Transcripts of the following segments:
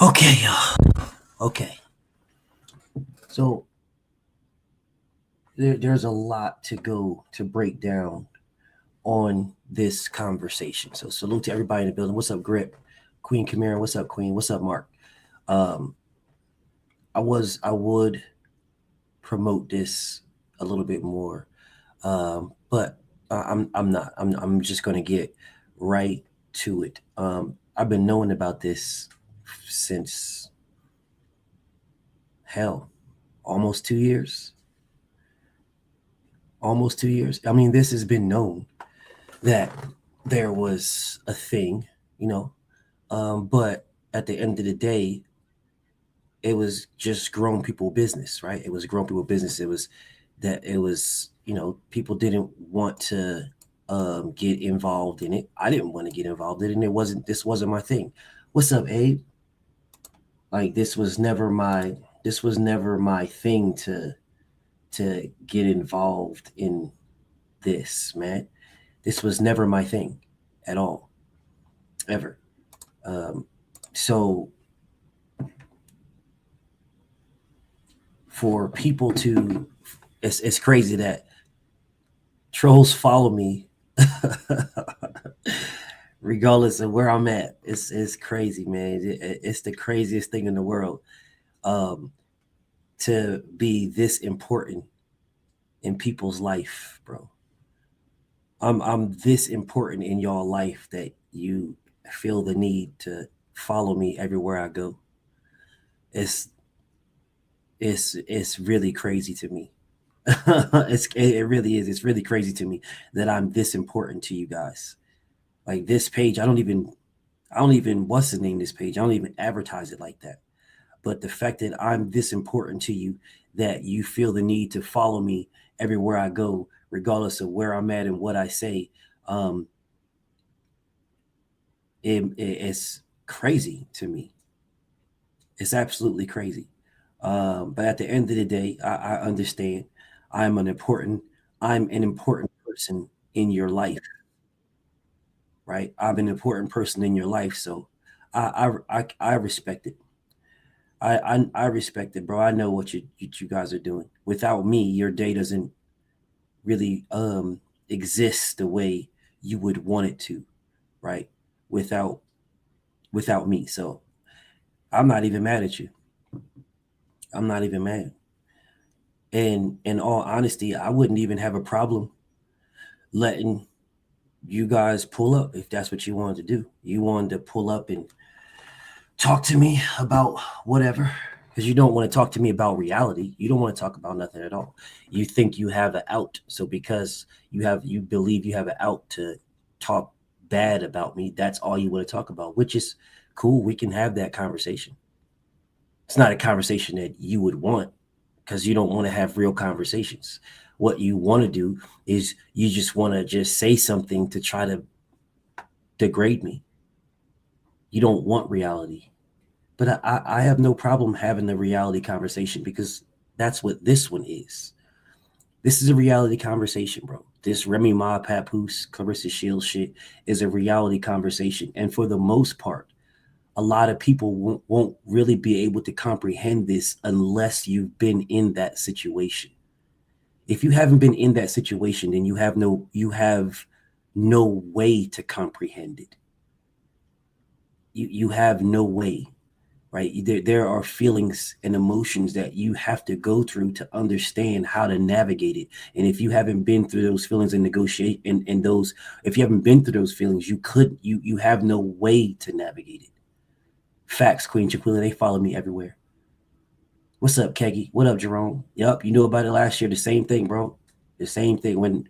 Okay, okay. So there's a lot to go to break down on this conversation. So salute to everybody in the building. What's up, Grip? Queen Kamira, what's up, Queen? What's up, Mark? Um, I would promote this a little bit more, but I'm not. I'm just gonna get right to it. I've been knowing about this since hell, almost 2 years. Almost 2 years. I mean, this has been known that there was a thing, you know, but at the end of the day, it was just grown people business, right? It was grown people business. It was, people didn't want to get involved in it. I didn't want to get involved in it, and this wasn't my thing. What's up, Abe? Like this was never my thing to get involved in this, man. This was never my thing at all, ever. Um, so for people to, it's crazy that trolls follow me regardless of where I'm at. It's crazy, man. It's the craziest thing in the world, um, to be this important in people's life, bro. I'm this important in y'all life that you feel the need to follow me everywhere I go. It's it's really crazy to me. It really is. It's really crazy to me that I'm this important to you guys. Like this page, I don't even what's the name of this page? I don't even advertise it like that. But the fact that I'm this important to you, that you feel the need to follow me everywhere I go, regardless of where I'm at and what I say, um, it's crazy to me. It's absolutely crazy. But at the end of the day, I understand I'm an important I'm an important person in your life, right? I'm an important person in your life, so I respect it. I respect it, bro. I know what you guys are doing. Without me, your day doesn't really exist the way you would want it to, right? Without without me. So I'm not even mad at you. I'm not even mad. And in all honesty, I wouldn't even have a problem letting you guys pull up if that's what you wanted to do. You wanted to pull up and talk to me about whatever, because you don't want to talk to me about reality. You don't want to talk about nothing at all. You think you have an out. So because you believe you have an out to talk bad about me, that's all you want to talk about, which is cool. We can have that conversation. It's not a conversation that you would want, because you don't want to have real conversations. What you want to do is you just want to just say something to try to degrade me. You don't want reality. But I have no problem having the reality conversation, because that's what this one is. This is a reality conversation, bro. This Remy Ma Papoose, Clarissa Shield shit is a reality conversation. And for the most part, a lot of people won't really be able to comprehend this unless you've been in that situation. If you haven't been in that situation, then you have no way to comprehend it. You have no way, right? There are feelings and emotions that you have to go through to understand how to navigate it. And if you haven't been through those feelings and negotiate and those, if you haven't been through those feelings, you have no way to navigate it. Facts, Queen Chiquilla, they follow me everywhere. What's up, Keggy? What up, Jerome? Yup, you knew about it last year. The same thing, bro. The same thing.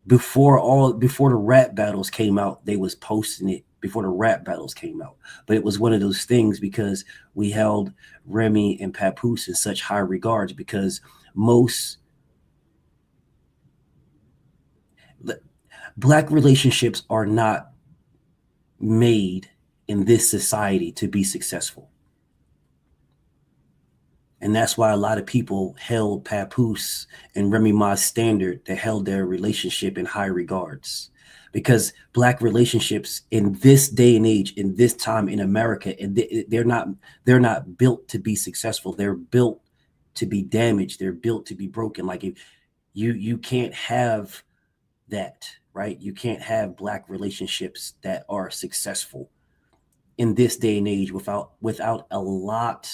Before the rap battles came out, they was posting it before the rap battles came out. But it was one of those things, because we held Remy and Papoose in such high regards, because most black relationships are not made in this society to be successful. And that's why a lot of people held Papoose and Remy Ma's standard. They held their relationship in high regards, because black relationships in this day and age, in this time in America, and they're not built to be successful. They're built to be damaged. They're built to be broken. Like, if you can't have that, right? You can't have black relationships that are successful in this day and age without a lot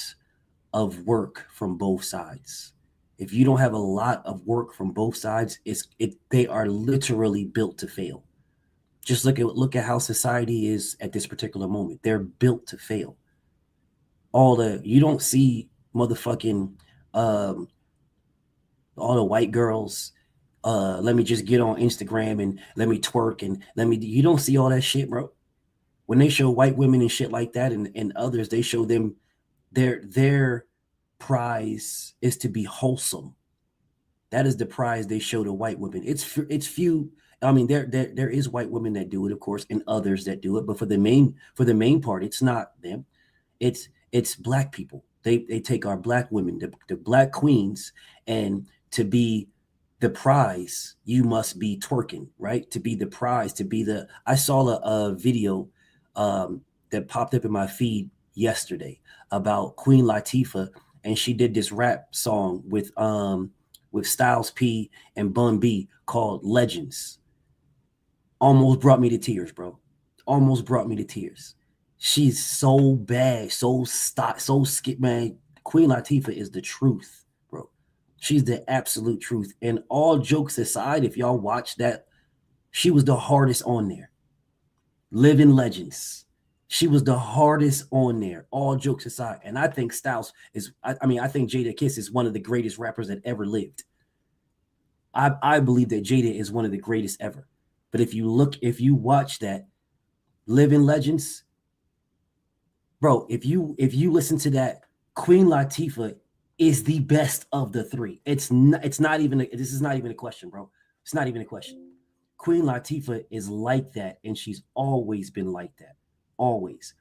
of work from both sides. If you don't have a lot of work from both sides, they are literally built to fail. Just look at how society is at this particular moment. They're built to fail. You don't see motherfucking all the white girls. Let me just get on Instagram and let me twerk and you don't see all that shit, bro. When they show white women and shit like that and others, they show them their prize is to be wholesome. That is the prize they show to white women. It's few. I mean, there is white women that do it, of course, and others that do it. But for the main part, it's not them. It's black people. They take our black women, the black queens, and to be the prize, you must be twerking, right? To be the prize, to be the. I saw a video that popped up in my feed yesterday about Queen Latifah, and she did this rap song with Styles P and Bun B called Legends. Almost brought me to tears, bro. Almost brought me to tears. She's so bad, so skip, man. Queen Latifah is the truth, bro. She's the absolute truth. And all jokes aside, if y'all watch that, she was the hardest on there. Living Legends. She was the hardest on there, all jokes aside. And I think Styles is, I think Jadakiss is one of the greatest rappers that ever lived. I believe that Jada is one of the greatest ever. But if you watch that, Living Legends, bro, if you listen to that, Queen Latifah is the best of the three. This is not even a question, bro. It's not even a question. Queen Latifah is like that, and she's always been like that. Always.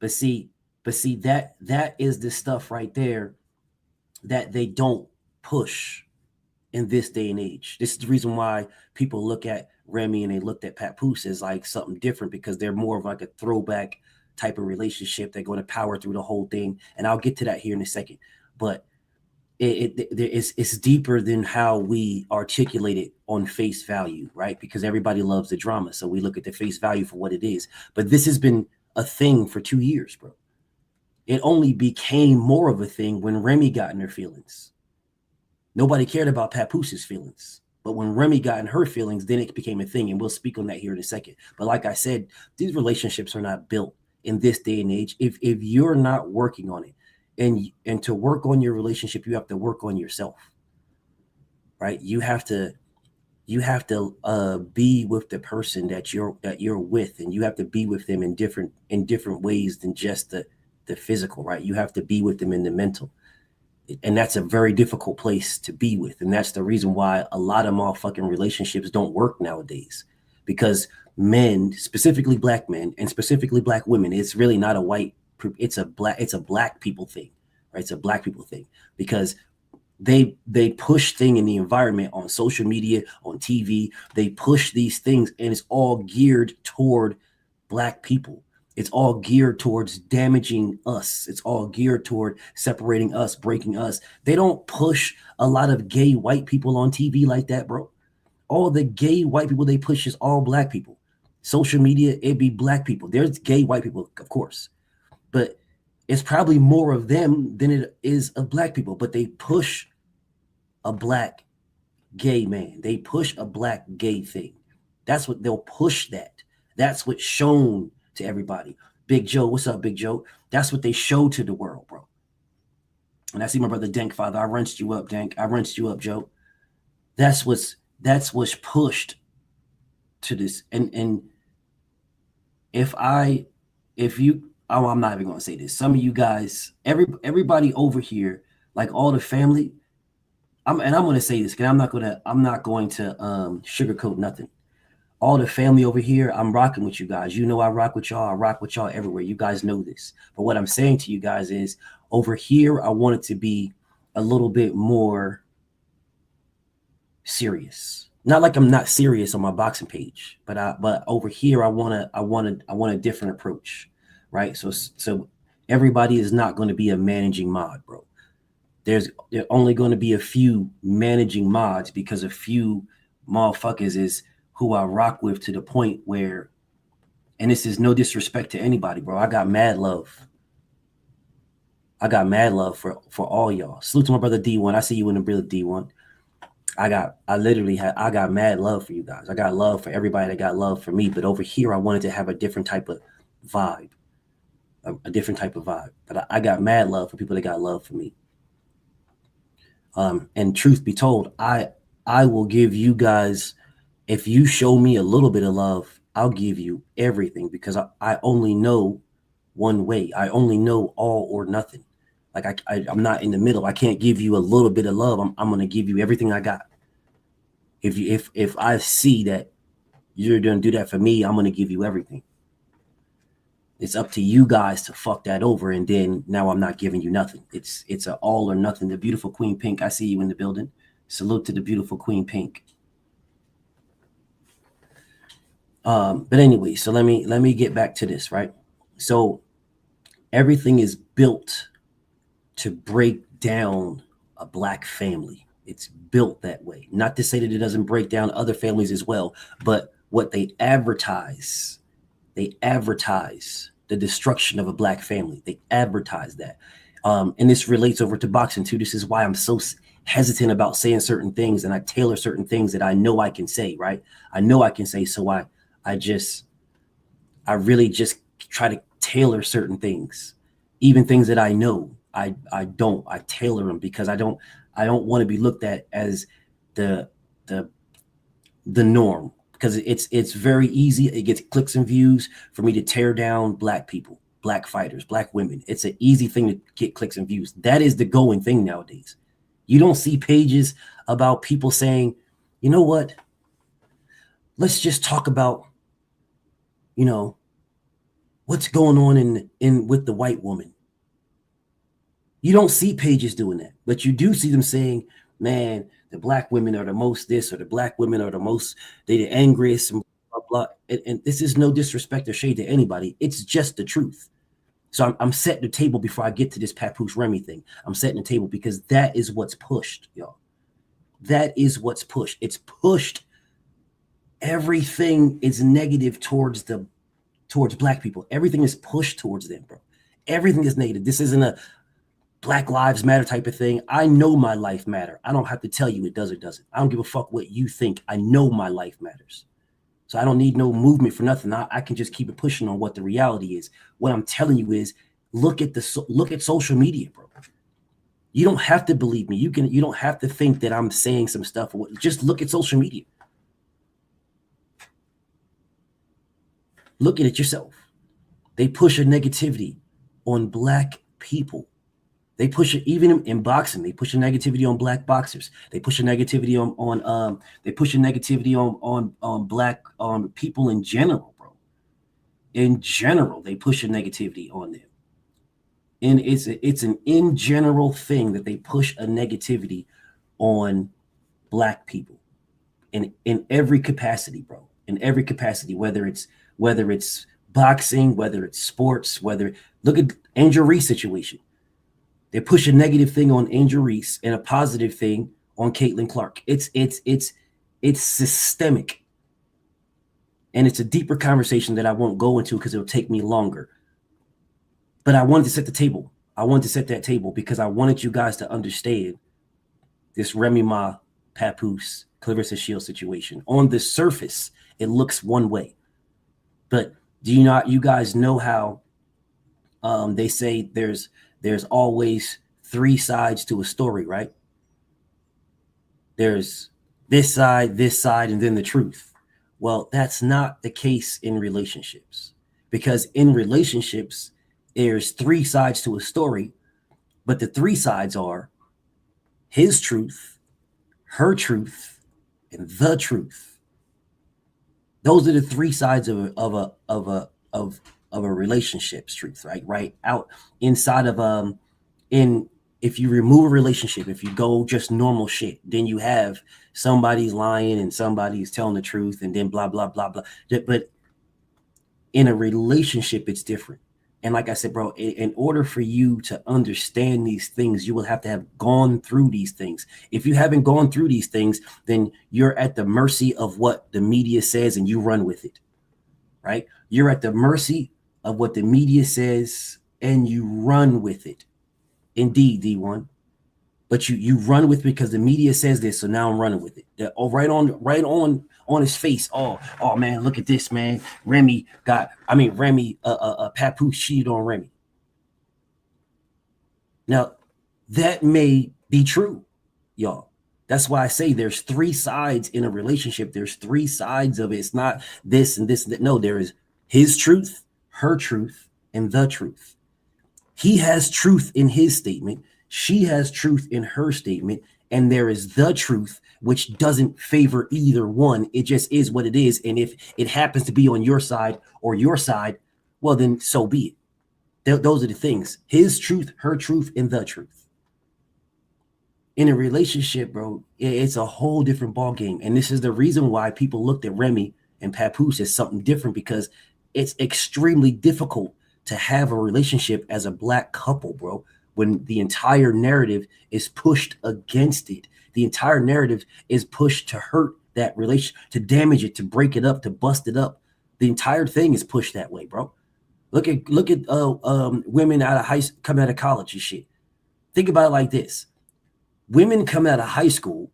But see that is the stuff right there that they don't push in this day and age. This is the reason why people look at Remy and they looked at Papoose as like something different, because they're more of like a throwback type of relationship. They're going to power through the whole thing. And I'll get to that here in a second. But it's deeper than how we articulate it on face value, right? Because everybody loves the drama. So we look at the face value for what it is. But this has been a thing for 2 years, bro. It only became more of a thing when Remy got in her feelings. Nobody cared about Papoose's feelings. But when Remy got in her feelings, then it became a thing. And we'll speak on that here in a second. But like I said, these relationships are not built in this day and age. If you're not working on it, and to work on your relationship, you have to work on yourself, right? You have to be with the person that you're with, and you have to be with them in different ways than just the physical, right? You have to be with them in the mental. And that's a very difficult place to be with. And that's the reason why a lot of motherfucking relationships don't work nowadays. Because men, specifically black men and specifically black women, it's really not a white, it's a black people thing, right? It's a black people thing, because they push things in the environment on social media, on TV. They push these things, and it's all geared toward black people. It's all geared towards damaging us. It's all geared toward separating us, breaking us. They don't push a lot of gay white people on TV like that, bro. All the gay white people they push is all black people. Social media, it'd be black people. There's gay white people, of course, but it's probably more of them than it is of black people. But they push a black gay man. They push a black gay thing. That's what they'll push. That's what's shown to everybody. Big Joe, what's up, Big Joe? That's what they show to the world, bro. And I see my brother Dank, Father. I rinsed you up, Dank. I rinsed you up, Joe. That's what's pushed to this. And I'm not even gonna say this. Some of you guys, everybody over here, like all the family. I'm gonna say this, because I'm not going to sugarcoat nothing. All the family over here, I'm rocking with you guys. You know I rock with y'all. I rock with y'all everywhere. You guys know this. But what I'm saying to you guys is, over here, I want it to be a little bit more serious. Not like I'm not serious on my boxing page, but over here I want a different approach, right? So everybody is not going to be a managing mod, bro. There only going to be a few managing mods because a few motherfuckers is who I rock with to the point where, and this is no disrespect to anybody, bro. I got mad love. I got mad love for all y'all. Salute to my brother D1. I see you in the brother D1. I got mad love for you guys. I got love for everybody that got love for me. But over here, I wanted to have a different type of vibe, a different type of vibe. But I got mad love for people that got love for me. And truth be told, I will give you guys, if you show me a little bit of love, I'll give you everything because I only know one way. I only know all or nothing. Like I'm not in the middle. I can't give you a little bit of love. I'm going to give you everything I got. If I see that you're going to do that for me, I'm going to give you everything. It's up to you guys to fuck that over, and then now I'm not giving you nothing. It's an all or nothing. The beautiful Queen Pink, I see you in the building. Salute to the beautiful Queen Pink. But anyway, so let me get back to this, right? So everything is built to break down a Black family. It's built that way. Not to say that it doesn't break down other families as well, but what they advertise the destruction of a Black family. They advertise that. And this relates over to boxing too. This is why I'm so hesitant about saying certain things, and I tailor certain things that I know I can say, right? I know I can say, so I really just try to tailor certain things, even things that I know I tailor them because I don't want to be looked at as the norm, because it's very easy. It gets clicks and views for me to tear down Black people, Black fighters, Black women. It's an easy thing to get clicks and views. That is the going thing nowadays. You don't see pages about people saying, you know what, let's just talk about, what's going on in with the white woman. You don't see pages doing that, but you do see them saying, man, the Black women are the most this, or the Black women are the most, they the angriest, and blah, blah. And this is no disrespect or shade to anybody. It's just the truth. So I'm setting the table before I get to this Papoose Remy thing. I'm setting the table because that is what's pushed, y'all. That is what's pushed. It's pushed. Everything is negative towards Black people. Everything is pushed towards them, bro. Everything is negative. This isn't a Black Lives Matter type of thing. I know my life matter. I don't have to tell you it does or doesn't. I don't give a fuck what you think. I know my life matters. So I don't need no movement for nothing. I can just keep it pushing on what the reality is. What I'm telling you is look at social media, bro. You don't have to believe me. You don't have to think that I'm saying some stuff. Just look at social media. Look at it yourself. They push a negativity on Black people. They push it even in boxing. They push a negativity on Black boxers. They push a negativity on Black people in general, bro. In general, they push a negativity on them. And it's an in general thing that they push a negativity on Black people in every capacity, bro. In every capacity, whether it's boxing, whether it's sports, look at Angel Reese situation. They push a negative thing on Angel Reese and a positive thing on Caitlin Clark. It's systemic. And it's a deeper conversation that I won't go into because it'll take me longer. But I wanted to set the table. I wanted to set that table because I wanted you guys to understand this Remy Ma, Papoose, Clarissa Shield situation. On the surface, it looks one way. But do you guys know how they say there's always three sides to a story, right? There's this side, and then the truth. Well, that's not the case in relationships, because in relationships, there's three sides to a story, but the three sides are his truth, her truth, and the truth. Those are the three sides of a relationship's truth, right out inside of if you remove a relationship, if you go just normal shit, then you have somebody's lying and somebody's telling the truth, and then blah blah blah blah. But in a relationship, it's different. And like I said, bro, in order for you to understand these things, you will have to have gone through these things. If you haven't gone through these things, then you're at the mercy of what the media says and you run with it, right? You're at the mercy of what the media says and you run with it. Indeed, D1. But you run with it because the media says this, so now I'm running with it. Oh, right on his face. Oh man, look at this, man. Remy, Papoose cheated on Remy. Now, that may be true, y'all. That's why I say there's three sides in a relationship. There's three sides of it. It's not this and this and that. No, there is his truth, her truth, and the truth. He has truth in his statement. She has truth in her statement. And there is the truth, which doesn't favor either one. It just is what it is. And if it happens to be on your side or your side, well, then so be it. Those are the things. His truth, her truth, and the truth. In a relationship, bro, it's a whole different ballgame. And this is the reason why people looked at Remy and Papoose as something different, because it's extremely difficult to have a relationship as a black couple, bro, when the entire narrative is pushed against it. The entire narrative is pushed to hurt that relation, to damage it, to break it up, to bust it up. The entire thing is pushed that way, bro. Look at women coming out of college and shit. Think about it like this. Women coming out of high school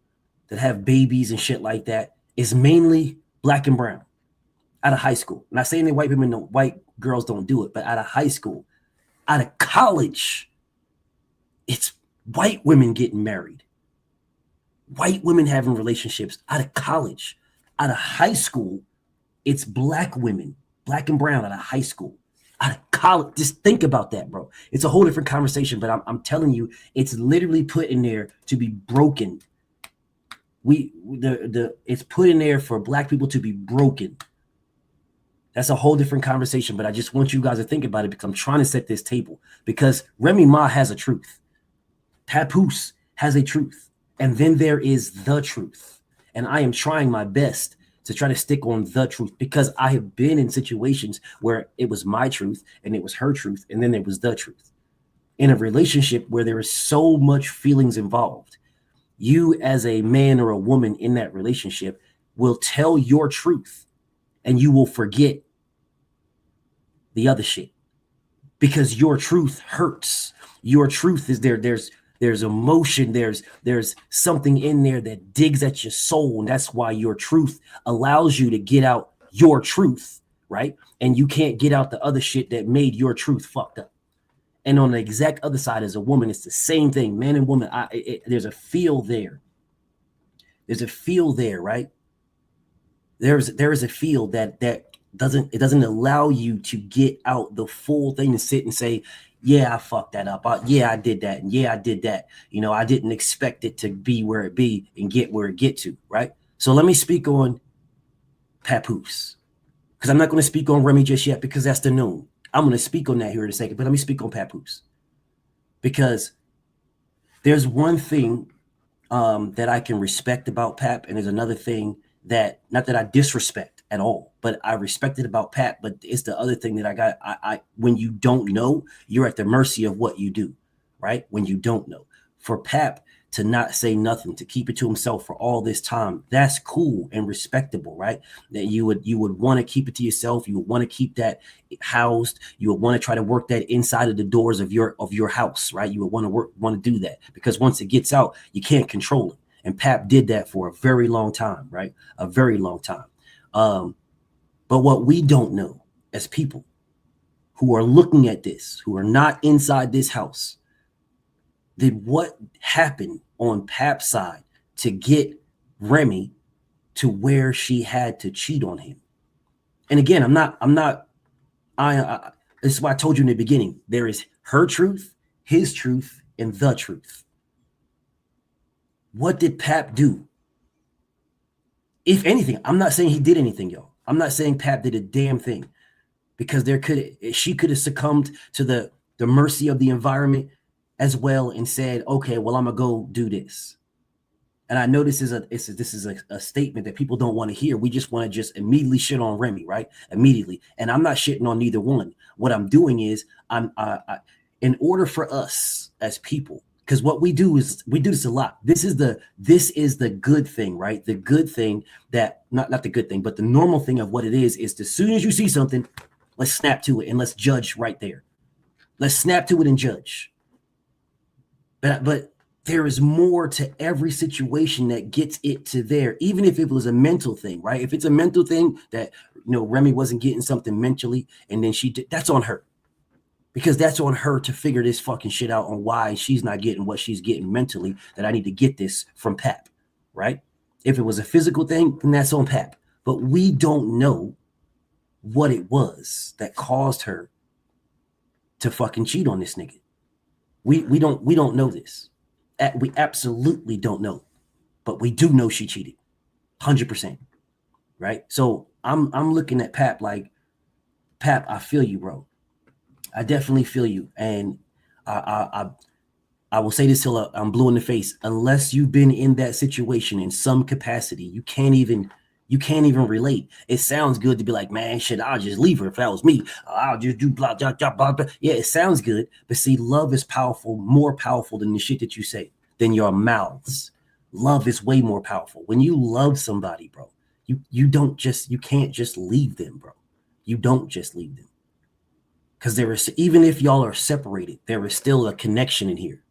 that have babies and shit like that is mainly black and brown out of high school. I'm not saying that white girls don't do it, but out of high school, out of college, it's white women getting married, white women having relationships out of college. Out of high school, it's black women, black and brown out of high school. Out of college, just think about that, bro. It's a whole different conversation, but I'm telling you, it's literally put in there to be broken. It's put in there for black people to be broken. That's a whole different conversation, but I just want you guys to think about it because I'm trying to set this table. Because Remy Ma has a truth. Papoose has a truth. And then there is the truth. And I am trying my best to try to stick on the truth, because I have been in situations where it was my truth and it was her truth, and then there was the truth. In a relationship where there is so much feelings involved, you as a man or a woman in that relationship will tell your truth and you will forget the other shit because your truth hurts. Your truth is there. There's emotion. There's something in there that digs at your soul. And that's why your truth allows you to get out your truth, right? And you can't get out the other shit that made your truth fucked up. And on the exact other side, as a woman, it's the same thing. Man and woman, there's a feel there. There's a feel there, right? There is a feel that doesn't allow you to get out the full thing and sit and say, yeah, I fucked that up. Yeah, I did that. And yeah, I did that. You know, I didn't expect it to be where it be and get where it get to, right? So let me speak on Papoose, because I'm not going to speak on Remy just yet because that's the noon. I'm going to speak on that here in a second, but let me speak on Papoose, because there's one thing that I can respect about Pap, and there's another thing that, not that I disrespect at all, but I respect it about Pap, but it's the other thing that I when you don't know, you're at the mercy of what you do, right? When you don't know. For Pap to not say nothing, to keep it to himself for all this time, that's cool and respectable, right? That you would want to keep it to yourself. You would want to keep that housed. You would want to try to work that inside of the doors of your house, right? You would want to do that, because once it gets out, you can't control it. And Pap did that for a very long time, right? A very long time. But what we don't know as people who are looking at this, who are not inside this house, then what happened on Pap's side to get Remy to where she had to cheat on him? And again, this is why I told you in the beginning, there is her truth, his truth, and the truth. What did Pap do? If anything, I'm not saying he did anything, y'all. I'm not saying Pap did a damn thing, because she could have succumbed to the mercy of the environment as well and said, okay, well, I'm gonna go do this. And I know this is a statement that people don't want to hear. We just want to just immediately shit on Remy, right? Immediately. And I'm not shitting on neither one. What I'm doing is in order for us as people, because what we do is we do this a lot. This is the good thing, right? The good thing that not the good thing, but the normal thing of what it is as soon as you see something, let's snap to it and let's judge right there. Let's snap to it and judge. But there is more to every situation that gets it to there, even if it was a mental thing, right? If it's a mental thing that, Remy wasn't getting something mentally and then she did, that's on her. Because that's on her to figure this fucking shit out on why she's not getting what she's getting mentally, that I need to get this from Pap, right? If it was a physical thing, then that's on Pap. But we don't know what it was that caused her to fucking cheat on this nigga. We don't know this. We absolutely don't know, but we do know she cheated, 100%, right? So I'm looking at Pap like, Pap, I feel you, bro. I definitely feel you, and I will say this till I'm blue in the face. Unless you've been in that situation in some capacity, you can't even relate. It sounds good to be like, man, shit, I'll just leave her if that was me. I'll just do blah, blah, blah, blah, blah. Yeah, it sounds good. But see, love is powerful, more powerful than the shit that you say, than your mouths. Love is way more powerful. When you love somebody, bro, you can't just leave them, bro. You don't just leave them. Because there is, even if y'all are separated, there is still a connection in here.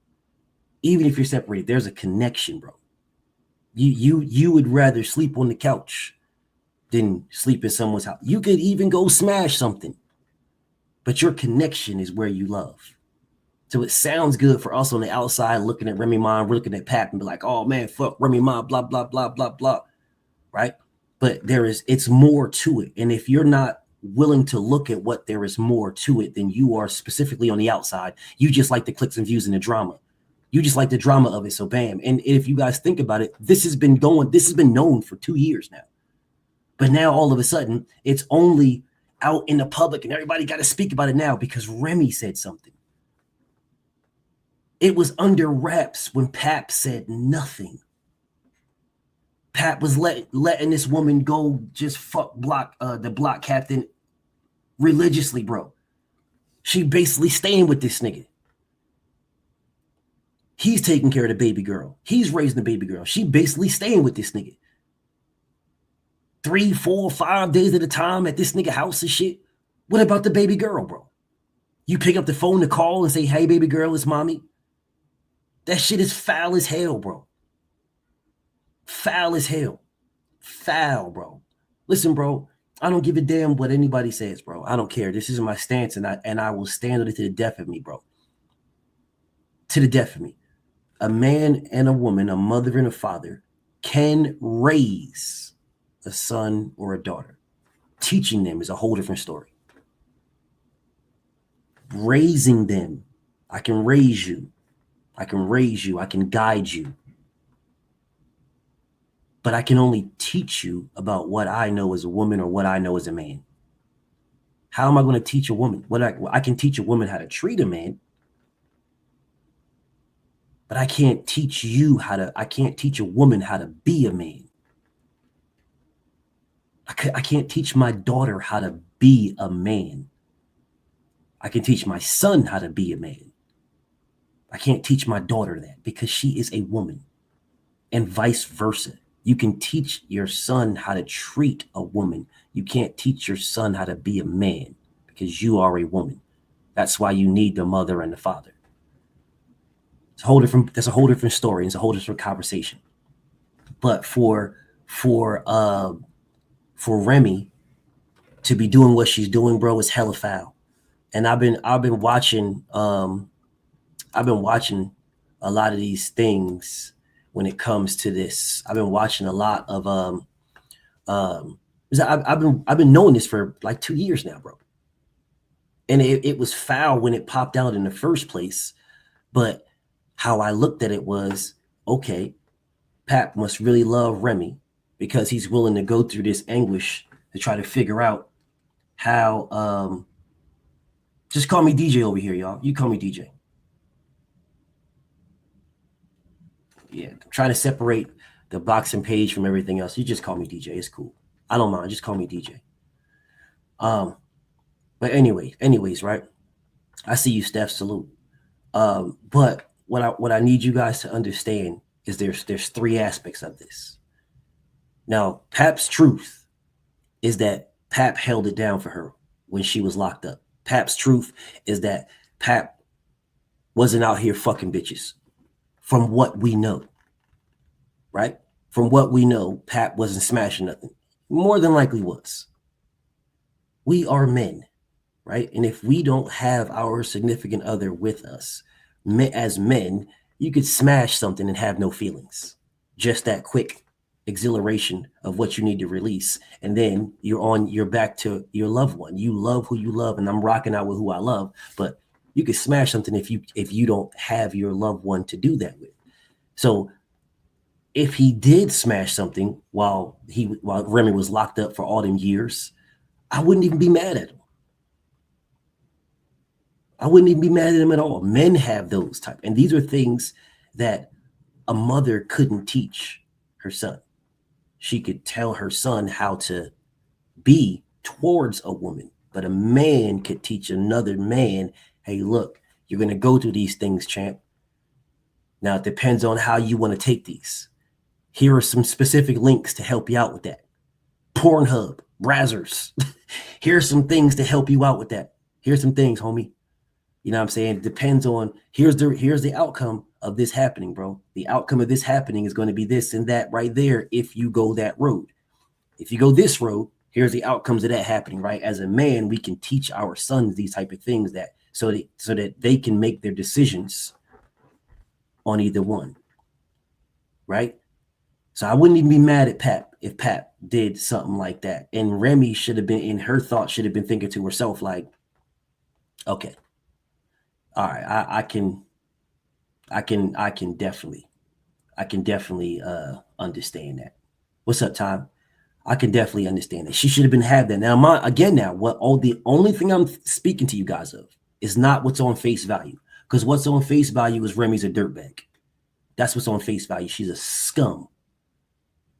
Even if you're separated, there's a connection, bro. You would rather sleep on the couch than sleep in someone's house. You could even go smash something, but your connection is where you love. So it sounds good for us on the outside looking at Remy Ma, looking at Pap and be like, oh man, fuck Remy Ma, blah, blah, blah, blah, blah, right? But it's more to it. And if you're not willing to look at what there is more to it than you are specifically on the outside, you just like the clicks and views and the drama. You just like the drama of it. So bam. And if you guys think about it, this has been known for 2 years now. But now all of a sudden it's only out in the public and everybody got to speak about it now because Remy said something. It was under wraps when Pap said nothing. Pap was letting this woman go just fuck the block captain religiously, bro. She basically staying with this nigga. He's taking care of the baby girl. He's raising the baby girl. She basically staying with this nigga. 3, 4, 5 days at a time at this nigga house and shit. What about the baby girl, bro? You pick up the phone to call and say, hey, baby girl, it's mommy. That shit is foul as hell, bro. Foul as hell. Foul, bro. Listen, bro, I don't give a damn what anybody says, bro. I don't care. This is my stance, and I will stand on it to the death of me, bro. To the death of me. A man and a woman, a mother and a father, can raise a son or a daughter. Teaching them is a whole different story. Raising them, I can raise you. I can raise you. I can guide you. But I can only teach you about what I know as a woman or what I know as a man. How am I going to teach a woman? I can teach a woman how to treat a man, but I can't teach a woman how to be a man. I can't teach my daughter how to be a man. I can teach my son how to be a man. I can't teach my daughter that because she is a woman, and vice versa. You can teach your son how to treat a woman. You can't teach your son how to be a man because you are a woman. That's why you need the mother and the father. That's a whole different story. It's a whole different conversation. But for Remy to be doing what she's doing, bro, is hella foul. And I've been watching a lot of these things when it comes to this. I've been watching a lot of I've been knowing this for like 2 years now, bro. And it was foul when it popped out in the first place. But how I looked at it was, okay, Pap must really love Remy because he's willing to go through this anguish to try to figure out how just call me DJ over here, y'all. You call me DJ. Yeah, try to separate the boxing page from everything else. You just call me DJ. It's cool. I don't mind. Just call me DJ. But anyways, right? I see you, Steph. Salute. But what I need you guys to understand is there's three aspects of this. Now, Pap's truth is that Pap held it down for her when she was locked up. Pap's truth is that Pap wasn't out here fucking bitches. From what we know, right? From what we know, Pap wasn't smashing nothing. More than likely was. We are men, right? And if we don't have our significant other with us, as men, you could smash something and have no feelings. Just that quick exhilaration of what you need to release, and then you're back to your loved one. You love who you love, and I'm rocking out with who I love, but you could smash something if you don't have your loved one to do that with. So if he did smash something while Remy was locked up for all them years, I wouldn't even be mad at him. I wouldn't even be mad at him at all. Men have those type, and these are things that a mother couldn't teach her son. She could tell her son how to be towards a woman, but a man could teach another man, hey, look, you're going to go through these things, champ. Now, it depends on how you want to take these. Here are some specific links to help you out with that. Pornhub, Brazzers. Here's some things to help you out with that. Here's some things, homie. You know what I'm saying? It depends on, here's the outcome of this happening, bro. The outcome of this happening is going to be this and that right there if you go that road. If you go this road, here's the outcomes of that happening, right? As a man, we can teach our sons these type of things so that they can make their decisions on either one, right? So I wouldn't even be mad at Pap if Pap did something like that. And Remy should have been, in her thought, should have been thinking to herself like, okay, all right, I can definitely understand that. What's up, Tom? I can definitely understand that. She should have been had that. Now, the only thing I'm speaking to you guys of is not what's on face value, because what's on face value is Remy's a dirtbag. That's what's on face value. She's a scum,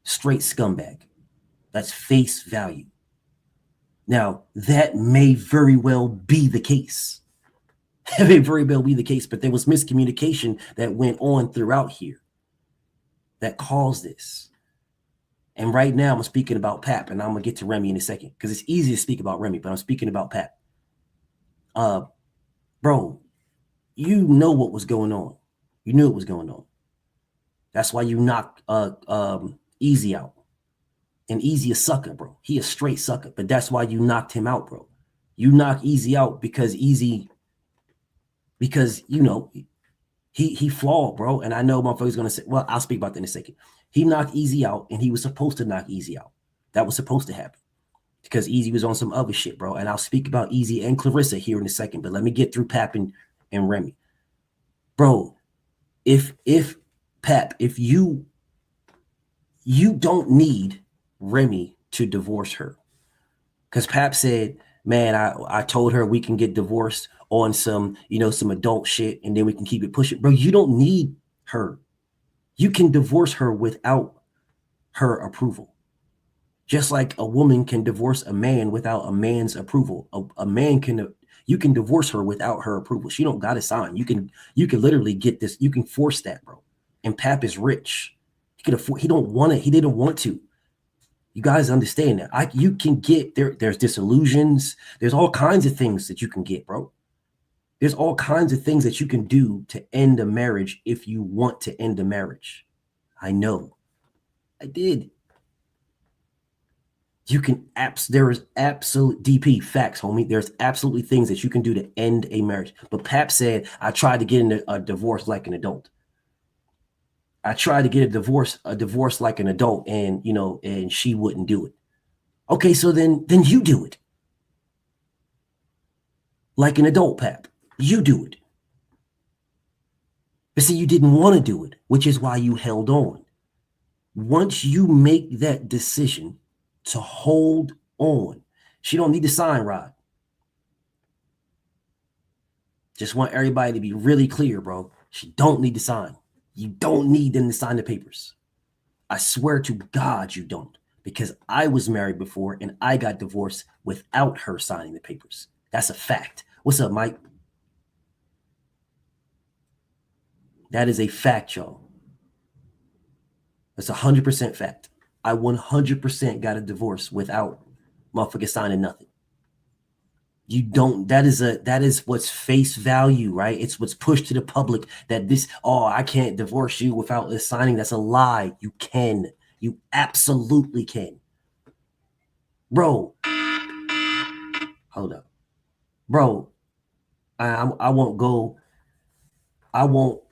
straight scumbag. That's face value. Now, that may very well be the case. It may very well be the case, but there was miscommunication that went on throughout here that caused this. And right now I'm speaking about Pap, and I'm going to get to Remy in a second because it's easy to speak about Remy, but I'm speaking about Pap. Bro, you know what was going on. You knew it was going on. That's why you knocked Easy out. And Easy a sucker, bro. He a straight sucker, but that's why you knocked him out, bro. You knocked Easy out because you know he flawed, bro. And I know motherfuckers gonna say, well, I'll speak about that in a second. He knocked Easy out, and he was supposed to knock Easy out. That was supposed to happen because Easy was on some other shit, bro. And I'll speak about Easy and Clarissa here in a second, but let me get through Pap and Remy. Bro, if Pap, if you don't need Remy to divorce her, because Pap said, man, I told her we can get divorced on some adult shit, and then we can keep it pushing. Bro, you don't need her. You can divorce her without her approval. Just like a woman can divorce a man without a man's approval. You can divorce her without her approval. She don't got to sign. You can literally get this. You can force that, bro. And Pap is rich. He could afford. He don't want it. He didn't want to. You guys understand that. You can get there. There's disillusions. There's all kinds of things that you can get, bro. There's all kinds of things that you can do to end a marriage if you want to end a marriage. I know. I did. You can there is absolute DP facts, homie. There's absolutely things that you can do to end a marriage. But Pap said, I tried to get in a divorce like an adult. I tried to get a divorce like an adult, and and she wouldn't do it. Okay, so then you do it. Like an adult, Pap. You do it. But see, you didn't want to do it, which is why you held on. Once you make that decision to hold on, she don't need to sign, Rod. Just want everybody to be really clear, bro. She don't need to sign. You don't need them to sign the papers. I swear to God, you don't. Because I was married before and I got divorced without her signing the papers. That's a fact. What's up, Mike? That is a fact, y'all. That's 100% fact. I 100% got a divorce without motherfucker signing nothing. You don't, that is what's face value, right? It's what's pushed to the public that this, oh, I can't divorce you without this signing. That's a lie. You can. You absolutely can. Bro, hold up. Bro, I won't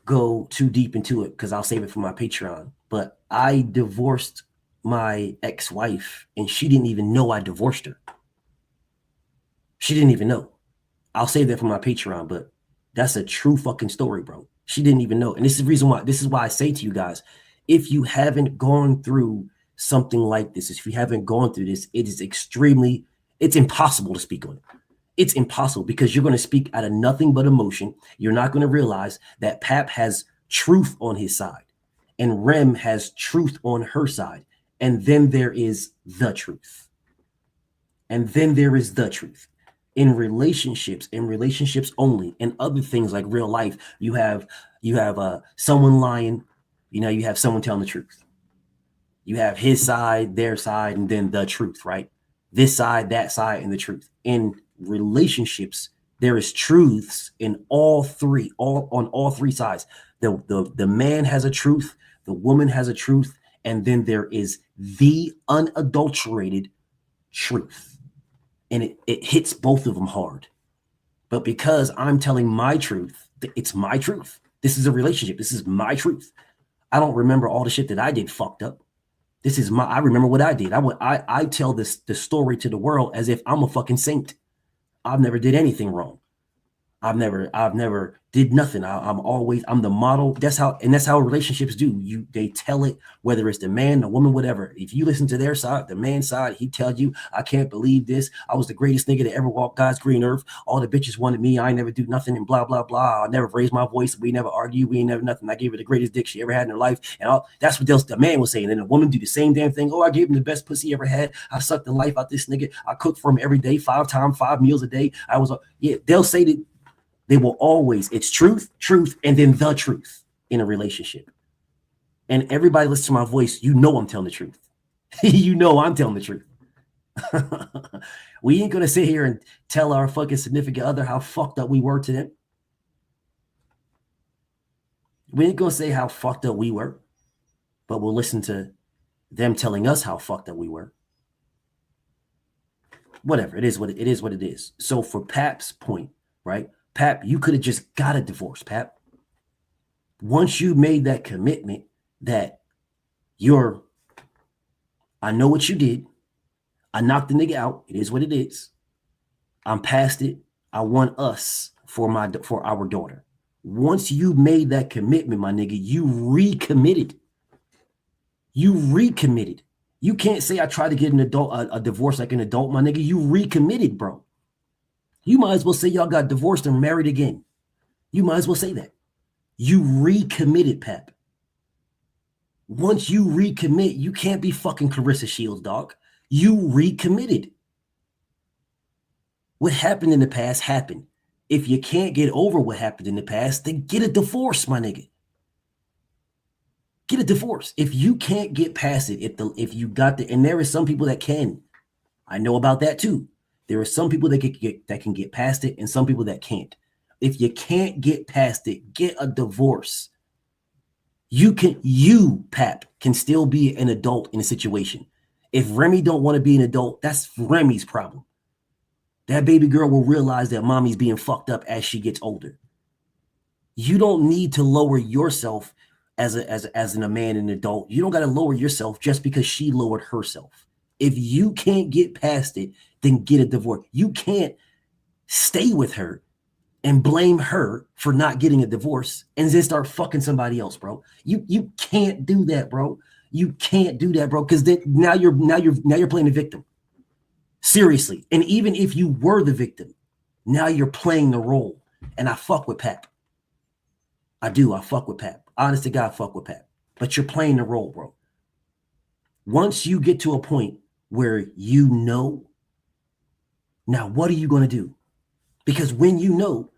go too deep into it because I'll save it for my Patreon. But I divorced my ex-wife and she didn't even know I divorced her. She didn't even know. I'll save that for my Patreon, but that's a true fucking story, bro. She didn't even know. And this is why I say to you guys, if you haven't gone through something like this, if you haven't gone through this, it's impossible to speak on it. It's impossible because you're going to speak out of nothing but emotion. You're not going to realize that Pap has truth on his side and Rem has truth on her side. And then there is the truth. And then there is the truth. In relationships only, and other things like real life, you have someone lying, you have someone telling the truth. You have his side, their side, and then the truth, right? This side, that side, and the truth. In relationships, there is truths in on all three sides. The man has a truth, the woman has a truth, and then there is the unadulterated truth. And it hits both of them hard. But because I'm telling my truth, it's my truth. This is a relationship. This is my truth. I don't remember all the shit that I did fucked up. I remember what I did. I tell the story to the world as if I'm a fucking saint. I've never did anything wrong. I've never did nothing. I'm the model. That's how relationships do. They tell it, whether it's the man, the woman, whatever. If you listen to their side, the man's side, he tells you, I can't believe this. I was the greatest nigga that ever walked God's green earth. All the bitches wanted me. I ain't never do nothing and blah, blah, blah. I never raised my voice. We never argue. We ain't never nothing. I gave her the greatest dick she ever had in her life. And that's what the man was saying. And the woman do the same damn thing. Oh, I gave him the best pussy he ever had. I sucked the life out this nigga. I cooked for him every day, 5 meals a day. They'll say that. They will always, it's truth, and then the truth in a relationship. And everybody listens to my voice, I'm telling the truth. I'm telling the truth. We ain't going to sit here and tell our fucking significant other how fucked up we were to them. We ain't going to say how fucked up we were, but we'll listen to them telling us how fucked up we were. Whatever, it is what it is. So for Pap's point, right? Pap, you could have just got a divorce, Pap. Once you made that commitment that I know what you did. I knocked the nigga out. It is what it is. I'm past it. I want us for our daughter. Once you made that commitment, my nigga, you recommitted. You can't say I tried to get a divorce like an adult, my nigga. You recommitted, bro. You might as well say y'all got divorced and married again. You might as well say that. You recommitted, Pap. Once you recommit, you can't be fucking Clarissa Shields, dog. You recommitted. What happened in the past happened. If you can't get over what happened in the past, then get a divorce, my nigga. Get a divorce. If you can't get past it, if you got the, and there are some people that can. I know about that too. There are some people that can get past it and some people that can't. If you can't get past it, get a divorce. You, Pap, can still be an adult in a situation. If Remy don't want to be an adult, that's Remy's problem. That baby girl will realize that mommy's being fucked up as she gets older. You don't need to lower yourself as a man and adult. You don't got to lower yourself just because she lowered herself. If you can't get past it, then get a divorce. You can't stay with her and blame her for not getting a divorce and then start fucking somebody else, bro. You can't do that, bro. You can't do that, bro, because then now you're playing the victim. Seriously. And even if you were the victim, now you're playing the role. And I fuck with Pap. I do. I fuck with Pap. Honest to God, fuck with Pap. But you're playing the role, bro. Once you get to a point where you know, now what are you going to do? Because when you know,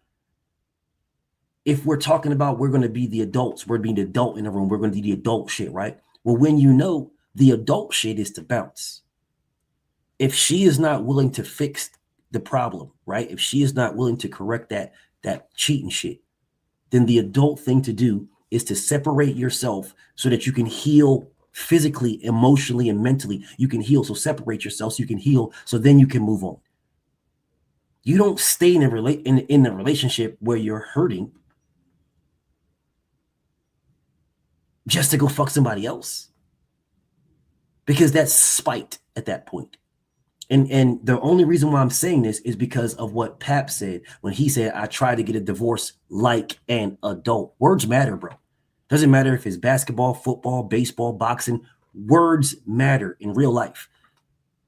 if we're talking about we're going to be the adults, we're being the adult in the room, we're going to do the adult shit, right? Well, when you know, the adult shit is to bounce. If she is not willing to fix the problem, right? If she is not willing to correct that cheating shit, then the adult thing to do is to separate yourself so that you can heal physically, emotionally, and mentally. You can heal. So separate yourself so you can heal. So then you can move on. You don't stay in a relationship where you're hurting just to go fuck somebody else, because that's spite at that point. And the only reason why I'm saying this is because of what Pap said when he said, I tried to get a divorce like an adult. Words matter, bro. Doesn't matter if it's basketball, football, baseball, boxing. Words matter in real life.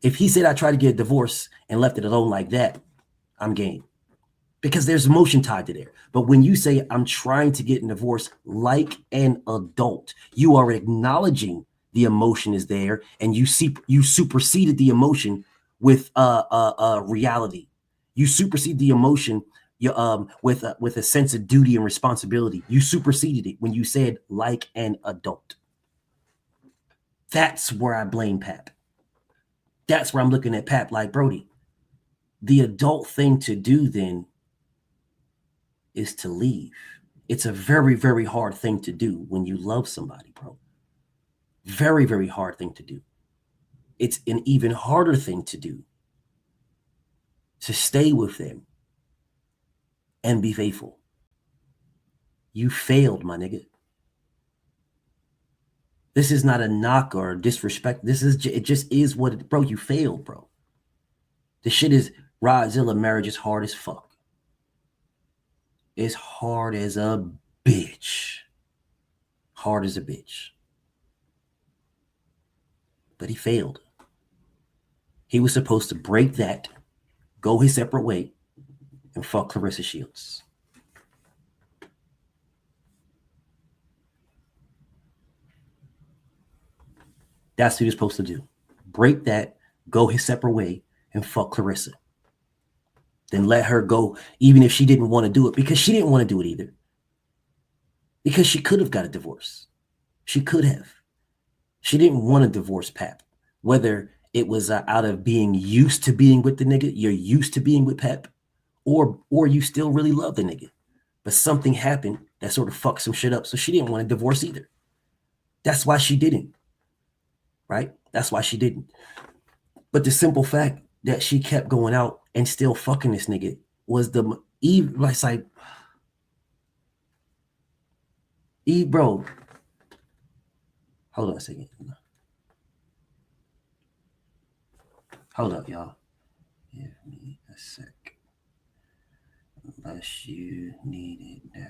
If he said, I tried to get a divorce and left it alone like that, I'm game. Because there's emotion tied to there. But when you say, I'm trying to get a divorce like an adult, you are acknowledging the emotion is there, and you superseded the emotion with reality. You supersede the emotion with a sense of duty and responsibility. You superseded it when you said like an adult. That's where I blame Pap. That's where I'm looking at Pap like, Brody, the adult thing to do then is to leave. It's a very, very hard thing to do when you love somebody, bro. Very, very hard thing to do. It's an even harder thing to do to stay with them and be faithful. You failed, my nigga. This is not a knock or a disrespect. It just is what it, bro. You failed, bro. The shit is Rodzilla marriage is hard as fuck. It's hard as a bitch. Hard as a bitch. But he failed. He was supposed to break that, go his separate way, and fuck Clarissa Shields. That's what he was supposed to do. Break that, go his separate way, and fuck Clarissa. Then let her go, even if she didn't want to do it, because she didn't want to do it either. Because she could have got a divorce. She could have. She didn't want to divorce Pap. Whether it was out of being used to being with the nigga, you're used to being with Pap, or you still really love the nigga. But something happened that sort of fucked some shit up. So she didn't want a divorce either. That's why she didn't. Right? That's why she didn't. But the simple fact that she kept going out and still fucking this nigga was the Eve, like Eve, bro. Hold on a second. Hold up, y'all. Give me a sec. Unless you need it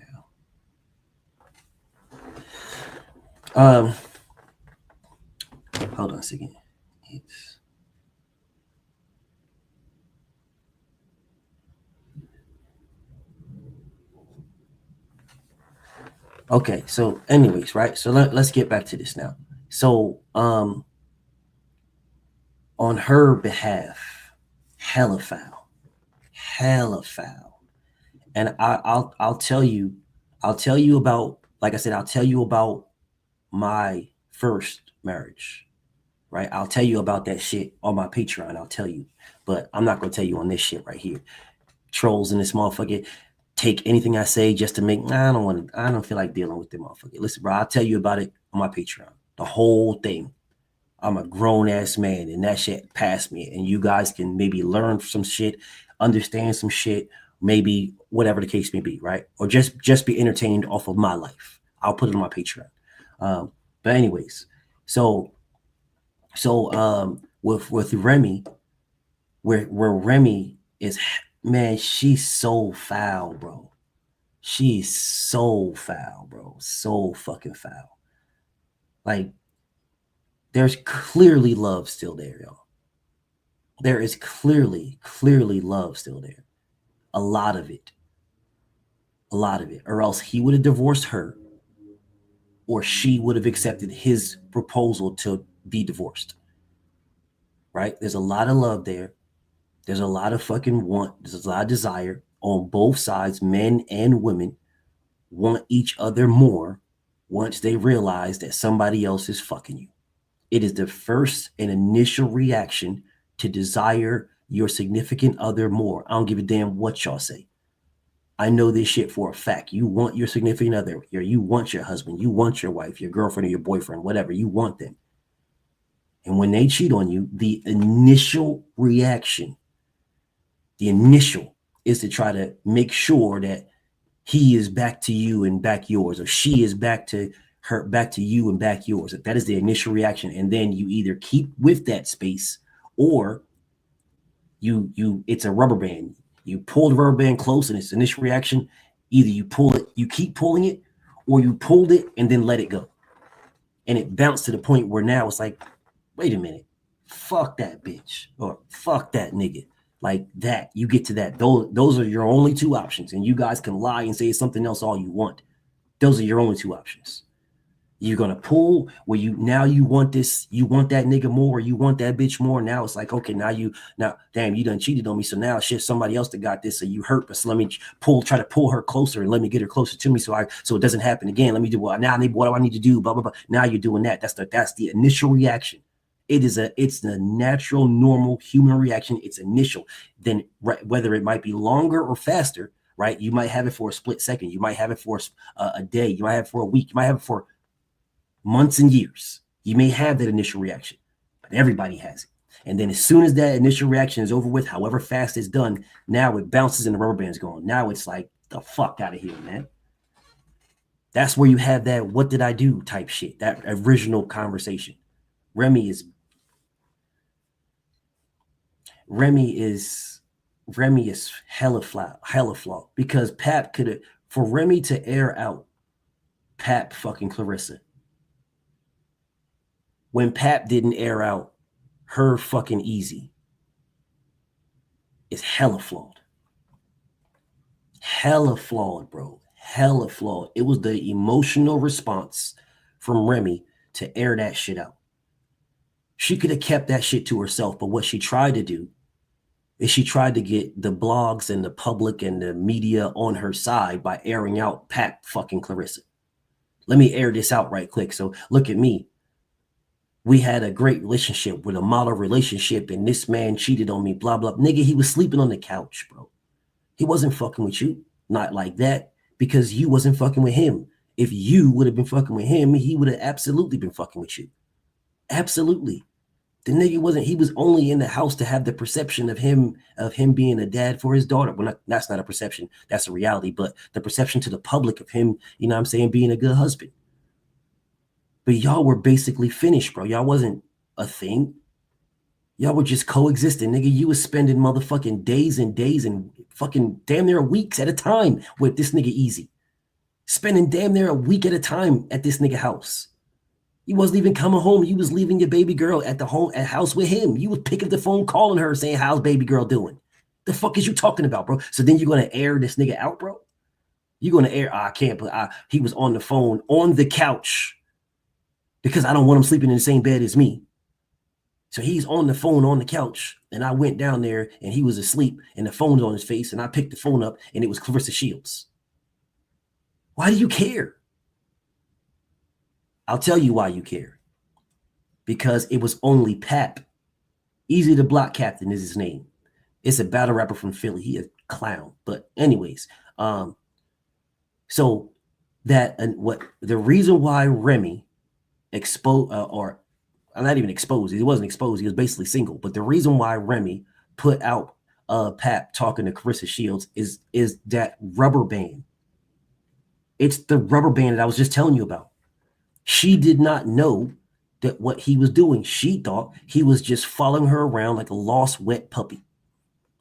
now. Hold on a second. It's okay. So, anyways, right? So let's get back to this now. So, on her behalf, hella foul, and I'll tell you about, like I said, I'll tell you about my first marriage. Right? I'll tell you about that shit on my Patreon. I'll tell you, but I'm not going to tell you on this shit right here. Trolls in this motherfucker take anything I say just to make, I don't feel like dealing with them motherfucker. Listen, bro, I'll tell you about it on my Patreon. The whole thing. I'm a grown ass man and that shit passed me, and you guys can maybe learn some shit, understand some shit, maybe whatever the case may be, right? Or just be entertained off of my life. I'll put it on my Patreon. But anyways, so with Remy, where Remy is, man, she's so foul, bro. She's so foul, bro. So fucking foul. Like, there's clearly love still there, y'all. There is clearly love still there. A lot of it. a lot of it, or else he would have divorced her, or she would have accepted his proposal to be divorced. Right? There's a lot of love there. There's a lot of fucking want. There's a lot of desire on both sides. Men and women want each other more once they realize that somebody else is fucking you. It is the first and initial reaction to desire your significant other more. I don't give a damn what y'all say. I know this shit for a fact. You want your significant other, you want your husband, you want your wife, your girlfriend, or your boyfriend, whatever. You want them. And when they cheat on you, the initial reaction, is to try to make sure that he is back to you and back yours, or she is back to her, back to you and back yours. That is the initial reaction. And then you either keep with that space, or it's a rubber band. You pull the rubber band close and it's initial reaction. Either you pull it, you keep pulling it, or you pulled it and then let it go. And it bounced to the point where now it's like, wait a minute, fuck that bitch, or fuck that nigga. Like that, you get to that. Those are your only two options. And you guys can lie and say something else all you want. Those are your only two options. You're gonna pull where you want this, you want that nigga more, or you want that bitch more. Now it's like, okay, now damn, you done cheated on me. So now shit, somebody else that got this, so you hurt, but so let me try to pull her closer and let me get her closer to me so it doesn't happen again. Let me do what do I need to do? Blah blah blah. Now you're doing that. That's the initial reaction. It's the natural, normal human reaction. It's initial. Then whether it might be longer or faster, right? You might have it for a split second. You might have it for a day. You might have it for a week. You might have it for months and years. You may have that initial reaction, but everybody has it. And then as soon as that initial reaction is over with, however fast it's done, now it bounces and the rubber band's gone. Now it's like, the fuck out of here, man. That's where you have that what did I do type shit, that original conversation. Remy is hella flawed, because Pap could have, for Remy to air out Pap fucking Clarissa, when Pap didn't air out her fucking Easy, is hella flawed. Hella flawed, bro. Hella flawed. It was the emotional response from Remy to air that shit out. She could have kept that shit to herself, but what she tried to do is she tried to get the blogs and the public and the media on her side by airing out Pap fucking Clarissa. Let me air this out right quick. So look at me. We had a great relationship, with a model relationship, and this man cheated on me, blah, blah. Nigga, he was sleeping on the couch, bro. He wasn't fucking with you. Not like that, because you wasn't fucking with him. If you would have been fucking with him, he would have absolutely been fucking with you. Absolutely. The nigga he was only in the house to have the perception of him being a dad for his daughter. Well, that's not a perception, that's a reality, but the perception to the public of him, you know what I'm saying, being a good husband. But y'all were basically finished, bro. Y'all wasn't a thing. Y'all were just coexisting, nigga. You was spending motherfucking days and days and fucking damn near weeks at a time with this nigga Easy. Spending damn near a week at a time at this nigga house. You wasn't even coming home. You was leaving your baby girl at the house with him. You was picking up the phone, calling her, saying, how's baby girl doing? The fuck is you talking about, bro? So then you're going to air this nigga out, bro? You're going to air, I can't, but he was on the phone, on the couch, because I don't want him sleeping in the same bed as me. So he's on the phone on the couch, and I went down there, and he was asleep, and the phone's on his face, and I picked the phone up, and it was Clarissa Shields. Why do you care? I'll tell you why you care. Because it was only Pap. Easy to Block Captain is his name. It's a battle rapper from Philly. He a clown. But anyways, so that, and what the reason why Remy exposed, or not even exposed, he wasn't exposed, he was basically single. But the reason why Remy put out Pap talking to Clarissa Shields is that rubber band. It's the rubber band that I was just telling you about. She did not know that what he was doing. She thought he was just following her around like a lost wet puppy.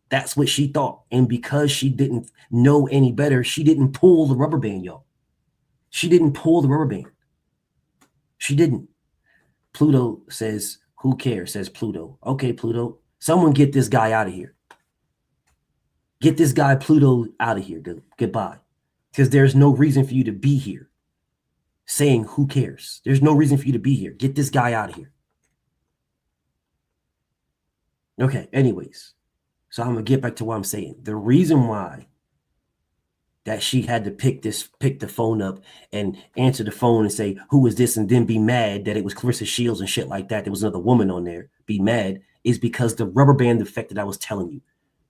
That's what she thought. And because she didn't know any better, she didn't pull the rubber band, y'all. She didn't pull the rubber band. She didn't. Pluto says, who cares, says Pluto. Okay, Pluto, someone get this guy out of here. Get this guy Pluto out of here. Goodbye. because there's no reason for you to be here saying who cares. There's no reason for you to be here. Get this guy out of here. Okay, anyways. So I'm going to get back to what I'm saying. The reason why that she had to pick the phone up and answer the phone and say, who is this? And then be mad that it was Clarissa Shields and shit like that. There was another woman on there. Be mad is because the rubber band effect that I was telling you.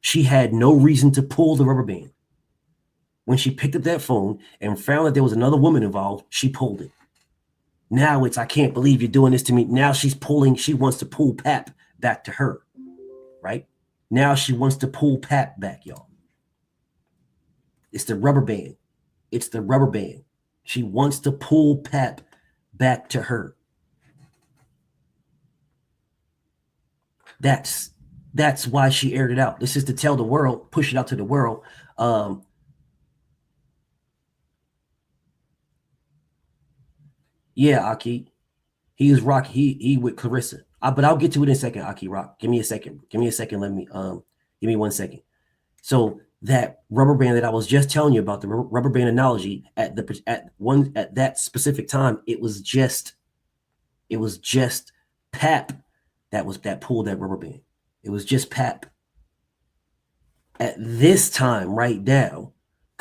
She had no reason to pull the rubber band. When she picked up that phone and found that there was another woman involved, she pulled it. Now it's, I can't believe you're doing this to me. Now she wants to pull Pap back to her, right? Now she wants to pull Pap back, y'all. It's the rubber band. It's the rubber band. She wants to pull Pap back to her. That's why she aired it out. This is to tell the world, push it out to the world. Yeah, Aki. He is rock. He with Clarissa. But I'll get to it in a second, Aki Rock. Give me a second. Give me a second. Let me give me 1 second. So that rubber band that I was just telling you about, the rubber band analogy at that specific time, it was just Pap that pulled that rubber band. It was just Pap. At this time, right now,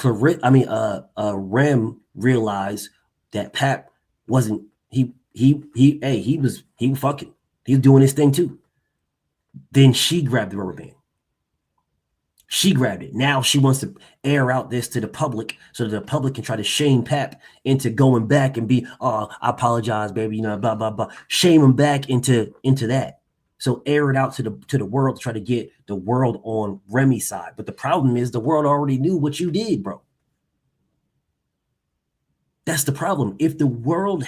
Rem realized that Pap wasn't he was fucking. He was doing his thing too. Then she grabbed the rubber band. She grabbed it. Now she wants to air out this to the public so that the public can try to shame Pap into going back and be, oh, I apologize, baby, blah, blah, blah. Shame him back into that. So air it out to the world to try to get the world on Remy's side. But the problem is the world already knew what you did, bro. That's the problem. If the world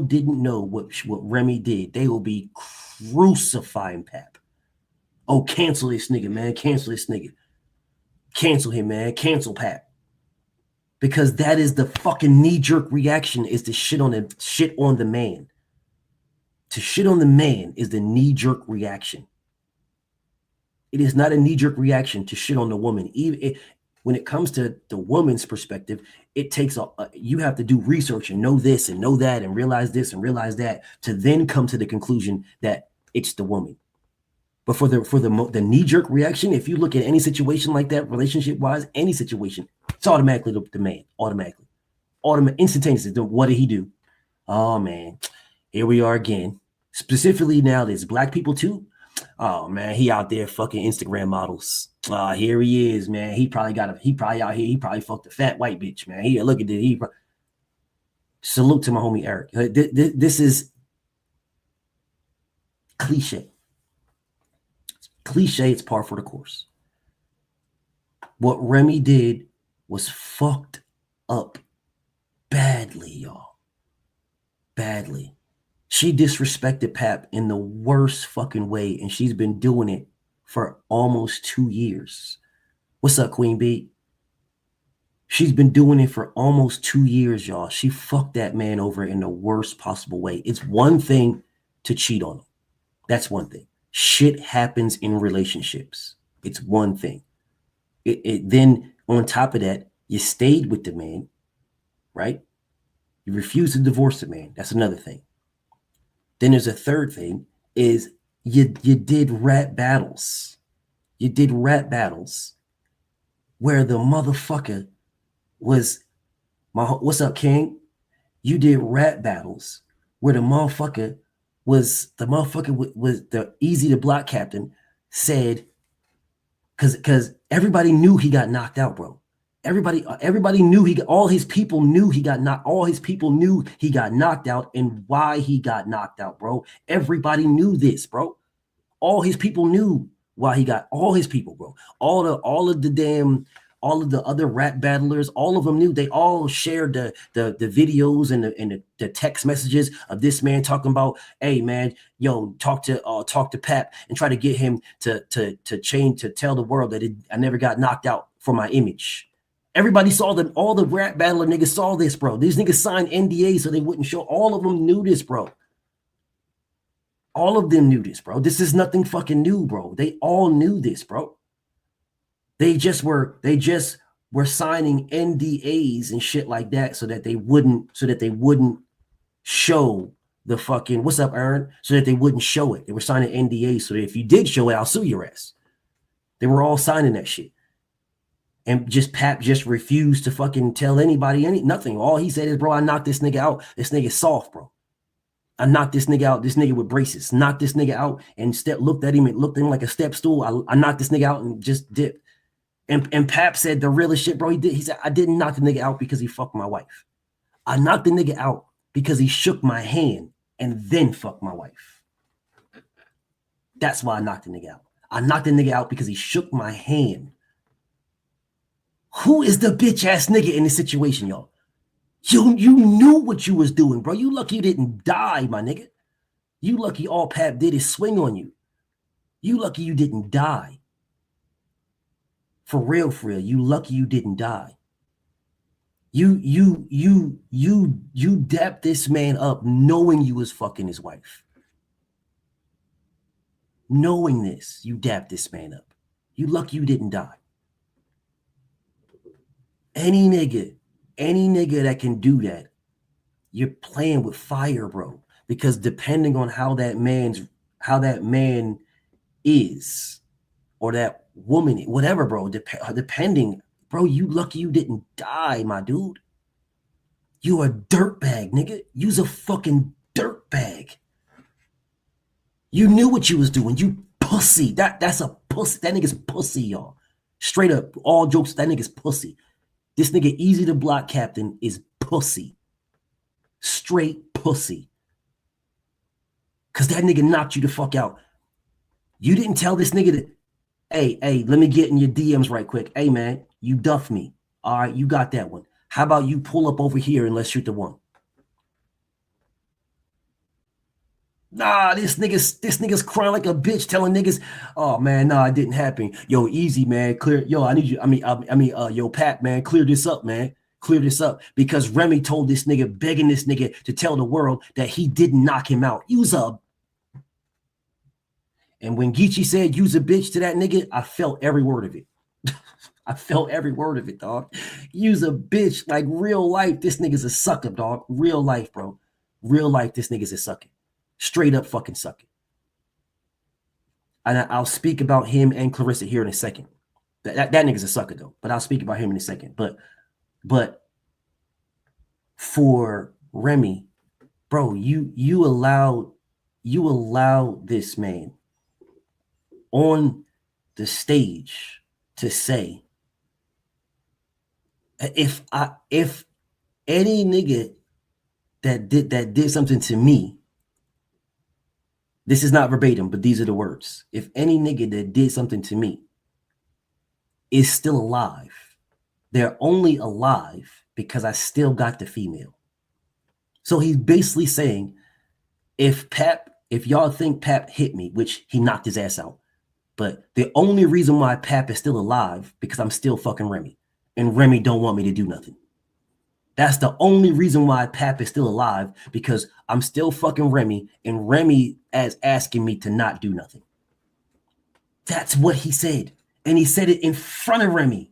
didn't know what Remy did, they will be crucifying Pap. Oh, cancel this nigga, man. Cancel this nigga. Cancel him, man. Cancel Pap. Because that is the fucking knee-jerk reaction, is to shit on the man. To shit on the man is the knee-jerk reaction. It is not a knee-jerk reaction to shit on the woman. Even when it comes to the woman's perspective, it takes you have to do research and know this and know that and realize this and realize that to then come to the conclusion that it's the woman. But for the knee-jerk reaction, if you look at any situation like that, relationship-wise, any situation, it's automatically the man. Automatically. Instantaneously. What did he do? Oh, man. Here we are again. Specifically now, there's black people too. Oh, man, he out there fucking Instagram models. Here he is, man. He probably out here. He probably fucked a fat white bitch, man. Here, look at this. Salute to my homie Eric. This is cliche. Cliche, it's par for the course. What Remy did was fucked up badly, y'all. Badly. She disrespected Pap in the worst fucking way, and she's been doing it for almost 2 years. What's up, Queen B? She's been doing it for almost 2 years, y'all. She fucked that man over in the worst possible way. It's one thing to cheat on him. That's one thing. Shit happens in relationships. It's one thing. Then on top of that, you stayed with the man, right? You refused to divorce the man. That's another thing. Then there's a third thing, is you did rap battles. You did rap battles where the motherfucker was what's up, King? You did rap battles where the motherfucker was the easy to block captain, said, because everybody knew he got knocked out, bro. Everybody knew all his people knew he got knocked out and why he got knocked out, bro. Everybody knew this, bro. All his people knew why he got, all his people, bro. All of the other rap battlers, all of them knew. They all shared the videos and the text messages of this man talking about, hey man, yo, talk to Pap and try to get him to tell the world that I never got knocked out for my image. Everybody saw them. All the rap battler niggas saw this, bro. These niggas signed NDAs so they wouldn't show. All of them knew this, bro. All of them knew this, bro. This is nothing fucking new, bro. They all knew this, bro. They just were signing NDAs and shit like that so that they wouldn't show the fucking, what's up, Aaron? So that they wouldn't show it. They were signing NDAs so that if you did show it, I'll sue your ass. They were all signing that shit. And Pap just refused to fucking tell anybody nothing. All he said is, bro, I knocked this nigga out. This nigga's soft, bro. I knocked this nigga out. This nigga with braces. Knocked this nigga out and looked at him and looked at him like a step stool. I knocked this nigga out and just dipped. And Pap said the realest shit, bro. He said, I didn't knock the nigga out because he fucked my wife. I knocked the nigga out because he shook my hand and then fucked my wife. That's why I knocked the nigga out. I knocked the nigga out because he shook my hand. Who is the bitch ass nigga in this situation, y'all? You knew what you was doing, bro. You lucky you didn't die, my nigga. You lucky all Pap did is swing on you. You lucky you didn't die. For real, you lucky you didn't die. You dapped this man up knowing you was fucking his wife. Knowing this, you dapped this man up. You lucky you didn't die. Any nigga that can do that, you're playing with fire, bro. Because depending on how that man is, or that woman, whatever, bro, depending, bro, you lucky you didn't die, my dude. You a dirtbag, nigga. You's a fucking dirtbag. You knew what you was doing. You pussy. That's a pussy. That nigga's pussy, y'all. Straight up, all jokes, that nigga's pussy. This nigga Easy to Block Captain is pussy. Straight pussy. Because that nigga knocked you the fuck out. You didn't tell this nigga that, hey, let me get in your DMs right quick. Hey, man, you duff me. All right, you got that one. How about you pull up over here and let's shoot the one? Nah, this nigga's crying like a bitch, telling niggas, oh man, nah, it didn't happen. Yo, Easy, man, clear. Yo, I need you. Yo, Pat, man, clear this up, man. Clear this up. Because Remy told this nigga, begging this nigga to tell the world that he didn't knock him out. And when Geechee said use a bitch to that nigga, I felt every word of it. I felt every word of it, dog. Use a bitch, like real life. This nigga's a sucker, dog. Real life, bro. Real life, this nigga's a sucker. Straight up fucking sucker. And I'll speak about him and Clarissa here in a second. That nigga's a sucker, though. But I'll speak about him in a second. But for Remy, bro, you allow this man on the stage to say, if any nigga that did something to me, this is not verbatim, but these are the words. If any nigga that did something to me is still alive, they're only alive because I still got the female. So he's basically saying, if y'all think Pap hit me, which he knocked his ass out, but the only reason why Pap is still alive because I'm still fucking Remy, and Remy don't want me to do nothing. That's the only reason why Pap is still alive, because I'm still fucking Remy, and Remy is asking me to not do nothing. That's what he said. And he said it in front of Remy.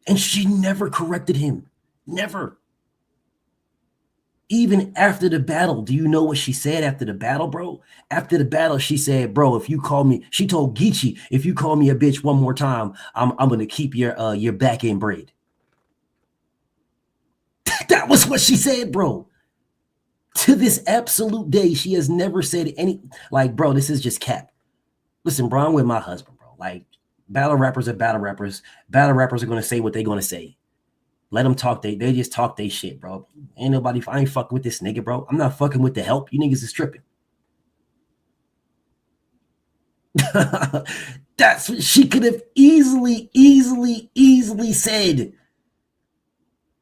And she never corrected him. Never. Even after the battle, do you know what she said after the battle, bro? After the battle, she said, bro, if you call me, she told Geechee, if you call me a bitch one more time, I'm going to keep your back end braid. That was what she said, bro. To this absolute day, she has never said any, like, bro, this is just cap. Listen, bro, I'm with my husband, bro. Like, battle rappers are battle rappers. Battle rappers are going to say what they're going to say. Let them talk. They just talk they shit, bro. I ain't fucking with this nigga, bro. I'm not fucking with the help. You niggas is tripping. That's what she could have easily said.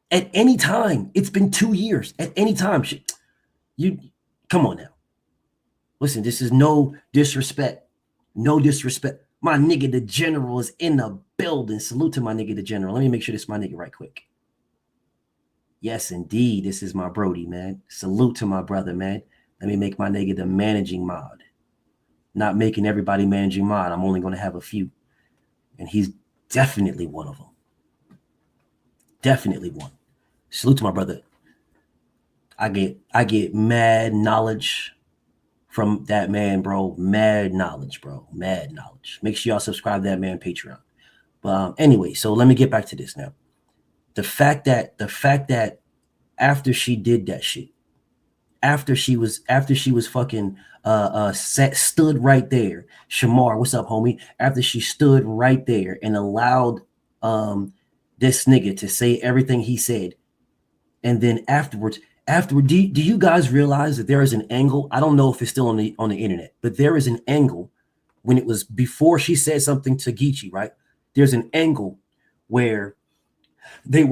At any time. It's been 2 years. At any time. You come on now. Listen, this is no disrespect. No disrespect. My nigga, the general, is in the building. Salute to my nigga, the general. Let me make sure this is my nigga right quick. Yes, indeed. This is my Brody, man. Salute to my brother, man. Let me make my nigga the managing mod. Not making everybody managing mod. I'm only going to have a few. And he's definitely one of them. Definitely one. Salute to my brother. I get mad knowledge from that man, bro. Mad knowledge, bro. Mad knowledge. Make sure y'all subscribe to that man Patreon. But anyway, so let me get back to this now. The fact that after she did that shit, after she was fucking stood right there, Shamar, what's up, homie? After she stood right there and allowed this nigga to say everything he said, and then afterwards, do you guys realize that there is an angle? I don't know if it's still on the internet, but there is an angle when it was before she said something to Geechee, right? There's an angle where they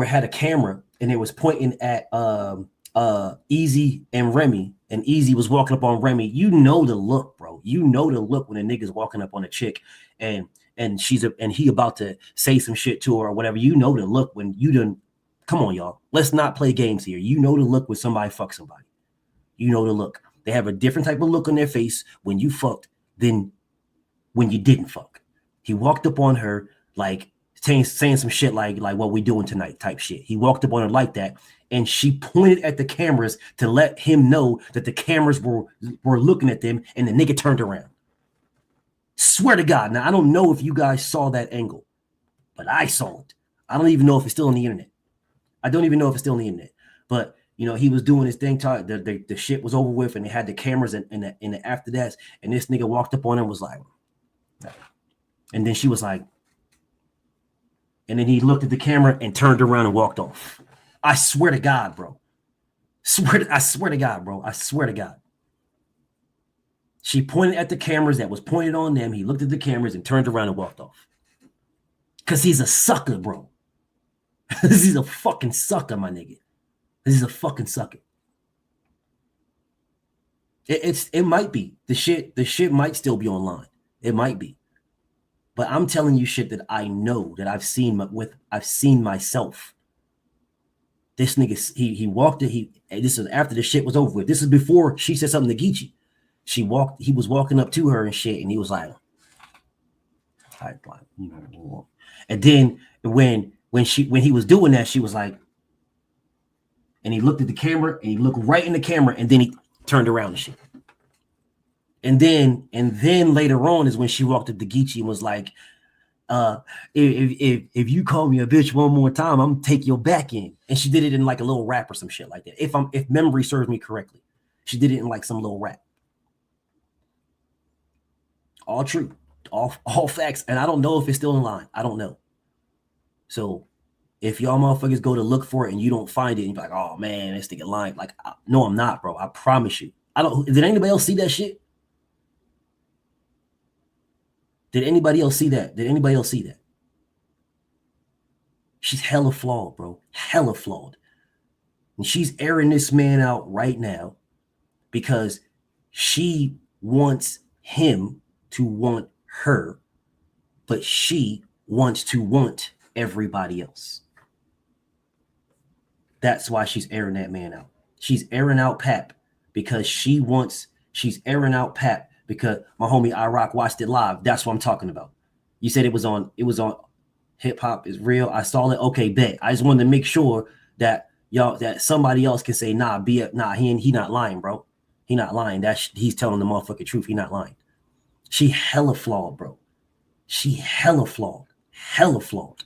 had a camera and it was pointing at Easy and Remy, and Easy was walking up on Remy. You know the look, bro. You know the look when a nigga's walking up on a chick and he about to say some shit to her or whatever. You know the look when you done. Come on, y'all. Let's not play games here. You know the look when somebody fucks somebody. You know the look. They have a different type of look on their face when you fucked than when you didn't fuck. He walked up on her like saying some shit like what we doing tonight type shit. He walked up on her like that, and she pointed at the cameras to let him know that the cameras were looking at them, and the nigga turned around. Swear to God. Now, I don't know if you guys saw that angle, but I saw it. I don't even know if it's still on the internet. I don't even know if it's still on the internet, but you know, he was doing his thing. The shit was over with, and they had the cameras in the after that. And this nigga walked up on him and was like, and then she was like, and then he looked at the camera and turned around and walked off. I swear to God, bro. I swear to God, bro. I swear to God. She pointed at the cameras that was pointed on them. He looked at the cameras and turned around and walked off. Because he's a sucker, bro. This is a fucking sucker, my nigga. This is a fucking sucker. It might be. The shit might still be online. It might be. But I'm telling you shit that I know, that I've seen myself. This nigga, he walked it. This is after the shit was over with. This is before she said something to Geechee. He was walking up to her and shit, and he was like, and then when he was doing that, she was like, and he looked at the camera and he looked right in the camera, and then he turned around and shit. And then later on is when she walked up to Geechee and was like, if you call me a bitch one more time, I'm gonna take your back in. And she did it in like a little rap or some shit like that. If memory serves me correctly, she did it in like some little rap. All true, all facts, and I don't know if it's still in line. I don't know. So if y'all motherfuckers go to look for it and you don't find it, and you're like, oh man, this nigga lying. Like, no, I'm not, bro. I promise you. I don't. Did anybody else see that shit? Did anybody else see that? Did anybody else see that? She's hella flawed, bro. Hella flawed. And she's airing this man out right now because she wants him to want her, but she wants to want everybody else. That's why she's airing that man out. She's airing out Pap because she's airing out Pap because my homie iRock watched it live. That's what I'm talking about. You said it was on Hip Hop is Real. I saw it. Okay, bet. I just wanted to make sure that that somebody else can say, he not lying, bro. He not lying. He's telling the motherfucking truth. He not lying. She hella flawed, bro. She hella flawed. Hella flawed.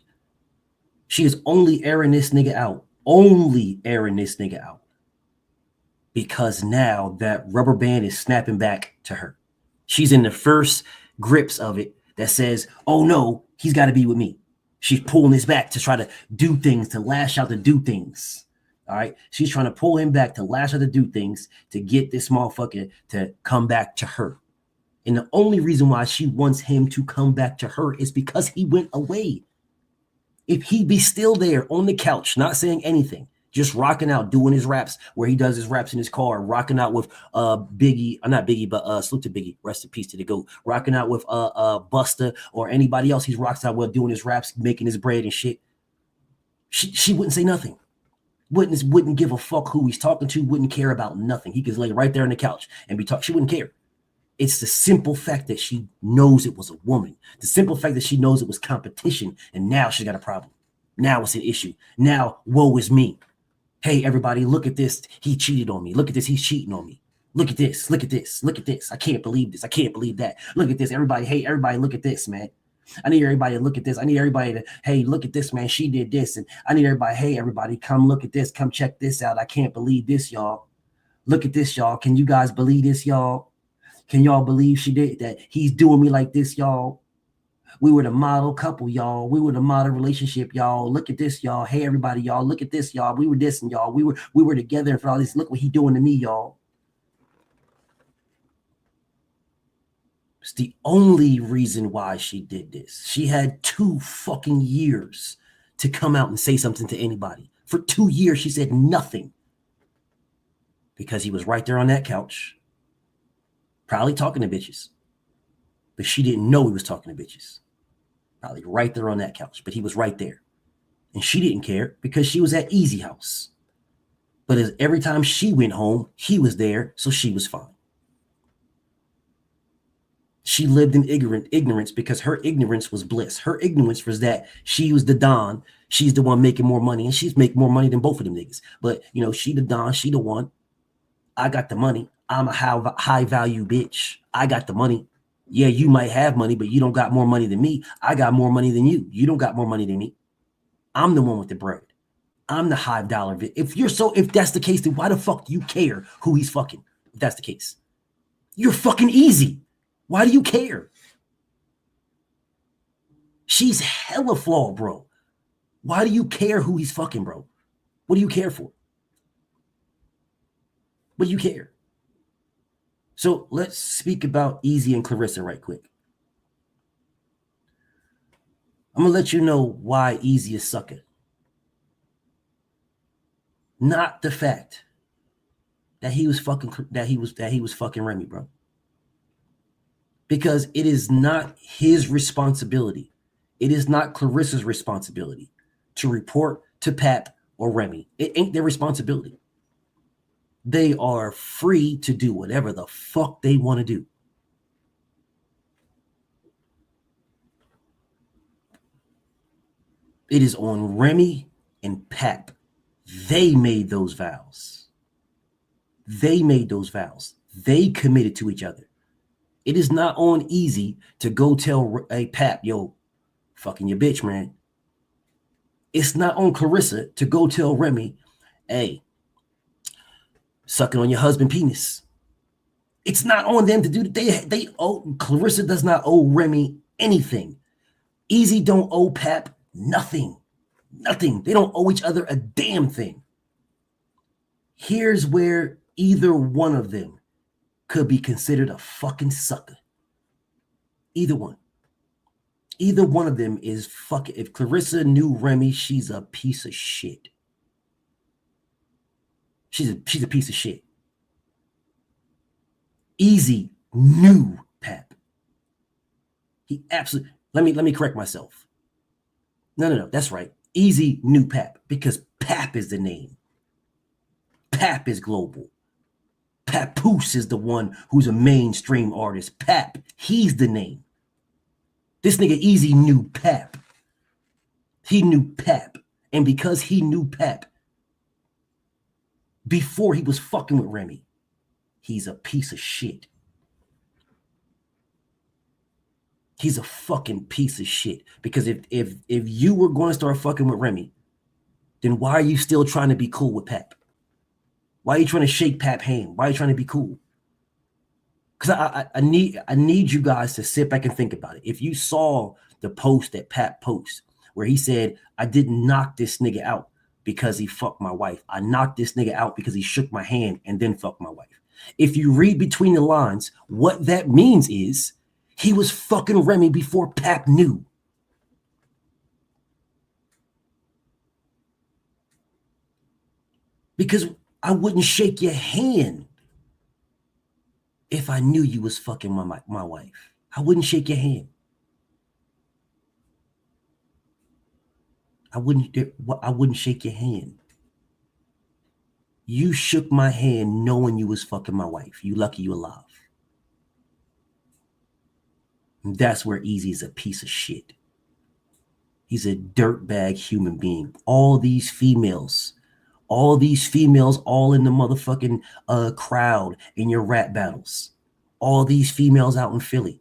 She is only airing this nigga out. Only airing this nigga out. Because now that rubber band is snapping back to her. She's in the first grips of it that says, oh no, he's got to be with me. She's pulling his back to try to do things, to lash out, to do things. All right. She's trying to pull him back to lash out, to do things, to get this motherfucker to come back to her. And the only reason why she wants him to come back to her is because he went away. If he'd be still there on the couch, not saying anything, just rocking out, doing his raps where he does his raps in his car, rocking out with Biggie, not Biggie, but salute to Biggie, rest in peace to the GOAT, rocking out with Busta or anybody else he's rocks out with, doing his raps, making his bread and shit. She wouldn't say nothing. Wouldn't give a fuck who he's talking to, wouldn't care about nothing. He could lay right there on the couch and be talking. She wouldn't care. It's the simple fact that she knows it was a woman. The simple fact that she knows it was competition, and now she's got a problem. Now it's an issue. Now, woe is me. Hey, everybody, look at this. He cheated on me. Look at this. He's cheating on me. Look at this. Look at this. Look at this. I can't believe this. I can't believe that. Look at this. Everybody, hey, everybody, look at this, man. I need everybody to look at this. I need everybody to, hey, look at this, man. She did this. And I need everybody, hey, everybody, come look at this. Come check this out. I can't believe this, y'all. Look at this, y'all. Can you guys believe this, y'all? Can y'all believe she did that? He's doing me like this, y'all. We were the model couple, y'all. We were the model relationship, y'all. Look at this, y'all. Hey, everybody, y'all. Look at this, y'all. We were this and y'all. We were together for all this. Look what he doing to me, y'all. It's the only reason why she did this. She had 2 fucking years to come out and say something to anybody. For 2 years, she said nothing. Because he was right there on that couch, probably talking to bitches. But she didn't know he was talking to bitches. Probably right there on that couch, but he was right there. And she didn't care because she was at Easy House. But every time she went home, he was there, so she was fine. She lived in ignorance because her ignorance was bliss. Her ignorance was that she was the Don. She's the one making more money, and she's making more money than both of them niggas. But, you know, she the Don, she the one. I got the money. I'm a high value bitch. I got the money. Yeah, you might have money, but you don't got more money than me. I got more money than you. You don't got more money than me. I'm the one with the bread. I'm the high dollar bitch. If that's the case, then why the fuck do you care who he's fucking? If that's the case, you're fucking easy. Why do you care? She's hella flawed, bro. Why do you care who he's fucking, bro? What do you care for? What do you care? So let's speak about Easy and Clarissa right quick. I'm gonna let you know why Easy is sucker. Not the fact that he was fucking Remy, bro. Because it is not his responsibility. It is not Clarissa's responsibility to report to Pap or Remy. It ain't their responsibility. They are free to do whatever the fuck they want to do. It is on Remy and Pap. They made those vows. They made those vows. They committed to each other. It is not on Easy to go tell a Pap, yo, fucking your bitch, man. It's not on Clarissa to go tell Remy, hey, sucking on your husband's penis. It's not on them to do that. They owe, Clarissa does not owe Remy anything. Easy don't owe Pap nothing. Nothing. They don't owe each other a damn thing. Here's where either one of them could be considered a fucking sucker. Either one. Either one of them is fucking. If Clarissa knew Remy, she's a piece of shit. She's a piece of shit. Easy knew Pap. He absolutely. Let me correct myself. No. That's right. Easy knew Pap because Pap is the name. Pap is global. Papoose is the one who's a mainstream artist. Pap, he's the name. This nigga Easy knew Pap. He knew Pap. And because he knew Pap before he was fucking with Remy, he's a piece of shit. He's a fucking piece of shit. Because if you were going to start fucking with Remy, then why are you still trying to be cool with Pap? Why are you trying to shake Pap's hand? Why are you trying to be cool? Because I need you guys to sit back and think about it. If you saw the post that Pap posts where he said, I didn't knock this nigga out because he fucked my wife. I knocked this nigga out because he shook my hand and then fucked my wife. If you read between the lines, what that means is he was fucking Remy before Pap knew. Because I wouldn't shake your hand if I knew you was fucking my wife. I wouldn't shake your hand. I wouldn't shake your hand. You shook my hand knowing you was fucking my wife. You lucky you alive. And that's where Easy is a piece of shit. He's a dirtbag human being. All these females all in the motherfucking crowd in your rap battles. All these females out in Philly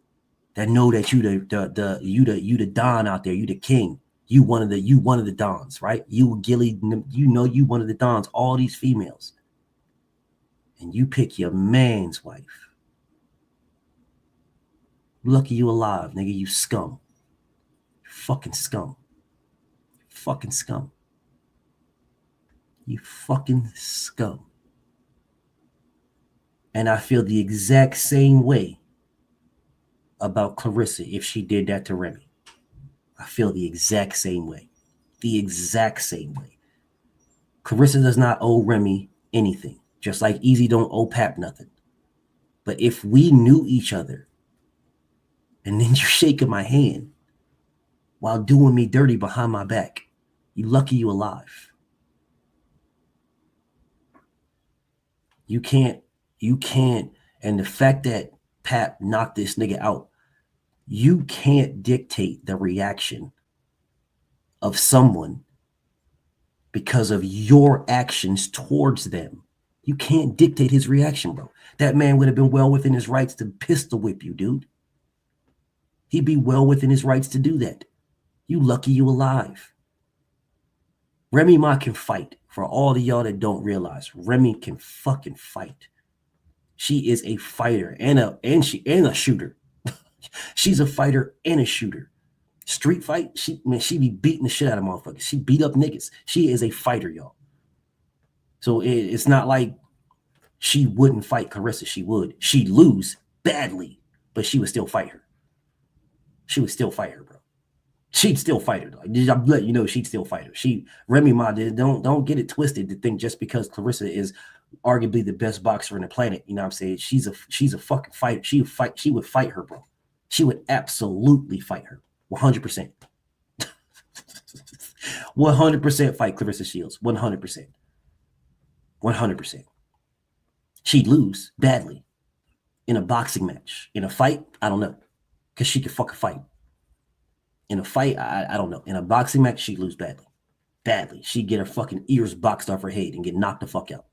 that know that you the Don out there, you the king. You one of the Dons, right? You Gilly, you one of the Dons, all these females. And you pick your man's wife. Lucky you alive, nigga, you scum. Fucking scum. Fucking scum. You fucking scum. And I feel the exact same way about Clarissa if she did that to Remy. I feel the exact same way. The exact same way. Clarissa does not owe Remy anything, just like Easy don't owe Pap nothing. But if we knew each other and then you shaking my hand while doing me dirty behind my back, you lucky you alive. You can't, and the fact that Pap knocked this nigga out, you can't dictate the reaction of someone because of your actions towards them. You can't dictate his reaction, bro. That man would have been well within his rights to pistol whip you, dude. He'd be well within his rights to do that. You lucky you alive. Remy Ma can fight. For all of y'all that don't realize, Remy can fucking fight. She is a fighter and a shooter. She's a fighter and a shooter. Street fight, she be beating the shit out of motherfuckers. She beat up niggas. She is a fighter, y'all. So it's not like she wouldn't fight Clarissa. She would. She'd lose badly, but she would still fight her. She would still fight her, bro. She'd still fight her. I'm letting you know she'd still fight her. Remy Ma don't get it twisted to think just because Clarissa is arguably the best boxer on the planet, you know what I'm saying? She's a fucking fighter. She would fight her, bro. She would absolutely fight her. 100%. 100% fight Clarissa Shields. 100%. 100%. She'd lose badly in a boxing match. In a fight, I don't know. Because she could fucking fight. In a fight, I don't know. In a boxing match, she'd lose badly. Badly. She'd get her fucking ears boxed off her head and get knocked the fuck out.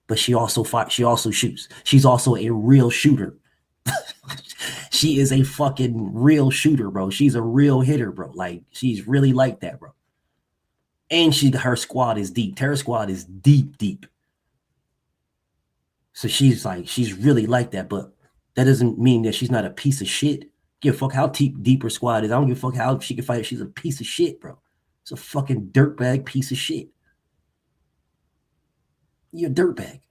But she also fights. She also shoots. She's also a real shooter. She is a fucking real shooter, bro. She's a real hitter, bro. Like, she's really like that, bro. And her squad is deep. Terror squad is deep. So she's really like that. But that doesn't mean that she's not a piece of shit. Give a fuck how deep her squad is. I don't give a fuck how she can fight. She's a piece of shit, bro. It's a fucking dirtbag piece of shit. You're a dirtbag.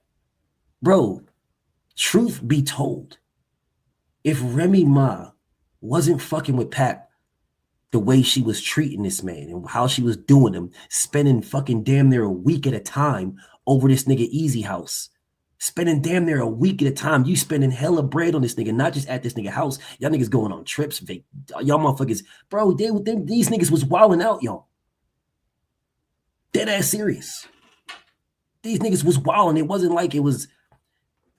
Bro, truth be told, if Remy Ma wasn't fucking with Pap the way she was treating this man and how she was doing him, spending fucking damn near a week at a time over this nigga Easy House, spending damn near a week at a time, you spending hella bread on this nigga, not just at this nigga house. Y'all niggas going on trips. Y'all motherfuckers, bro, these niggas was wilding out, y'all. Dead ass serious. These niggas was wilding. It wasn't like it was,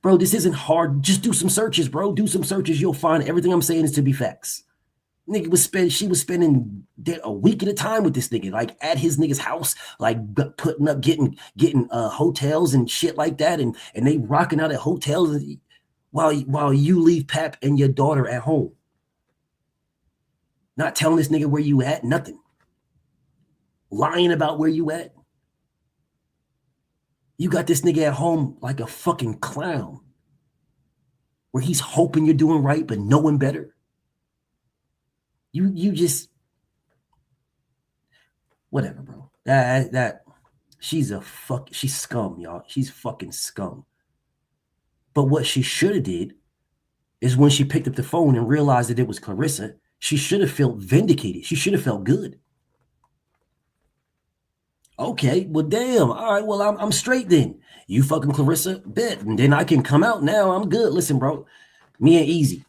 bro, this isn't hard. Just do some searches, bro. Do some searches. You'll find everything I'm saying is to be facts. She was spending a week at a time with this nigga, like at his nigga's house, like putting up, getting hotels and shit like that, and they rocking out at hotels while you leave Pap and your daughter at home. Not telling this nigga where you at, nothing. Lying about where you at. You got this nigga at home like a fucking clown, where he's hoping you're doing right, but knowing better. You just whatever, bro. She's scum, y'all. She's fucking scum. But what she should have did is when she picked up the phone and realized that it was Clarissa, she should have felt vindicated. She should have felt good. Okay, well, damn. All right, well, I'm straight then. You fucking Clarissa, bet. And then I can come out now. I'm good. Listen, bro. Me and Easy.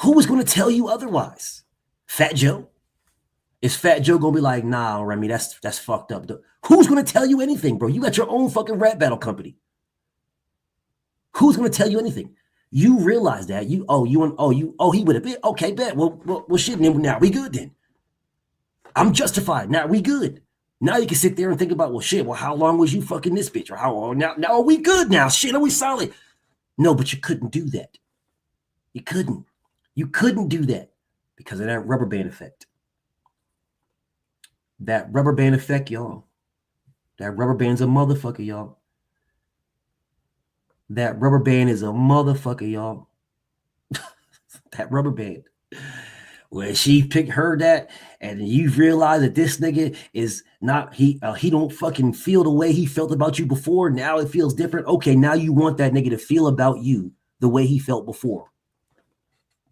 Who was going to tell you otherwise? Fat Joe? Is Fat Joe going to be like, nah, Remy, that's fucked up. Who's going to tell you anything, bro? You got your own fucking rap battle company. Who's going to tell you anything? You realize that he would have been okay. Bet. Well, shit. Now we good then. I'm justified. Now we good. Now you can sit there and think about, well, shit. Well, how long was you fucking this bitch, or how long? Now are we good now? Shit, are we solid? No, but you couldn't do that. You couldn't. You couldn't do that because of that rubber band effect. That rubber band effect, y'all. That rubber band's a motherfucker, y'all. That rubber band is a motherfucker, y'all. That rubber band. When she heard that, and you realize that this nigga is not, he don't fucking feel the way he felt about you before. Now it feels different. Okay, now you want that nigga to feel about you the way he felt before.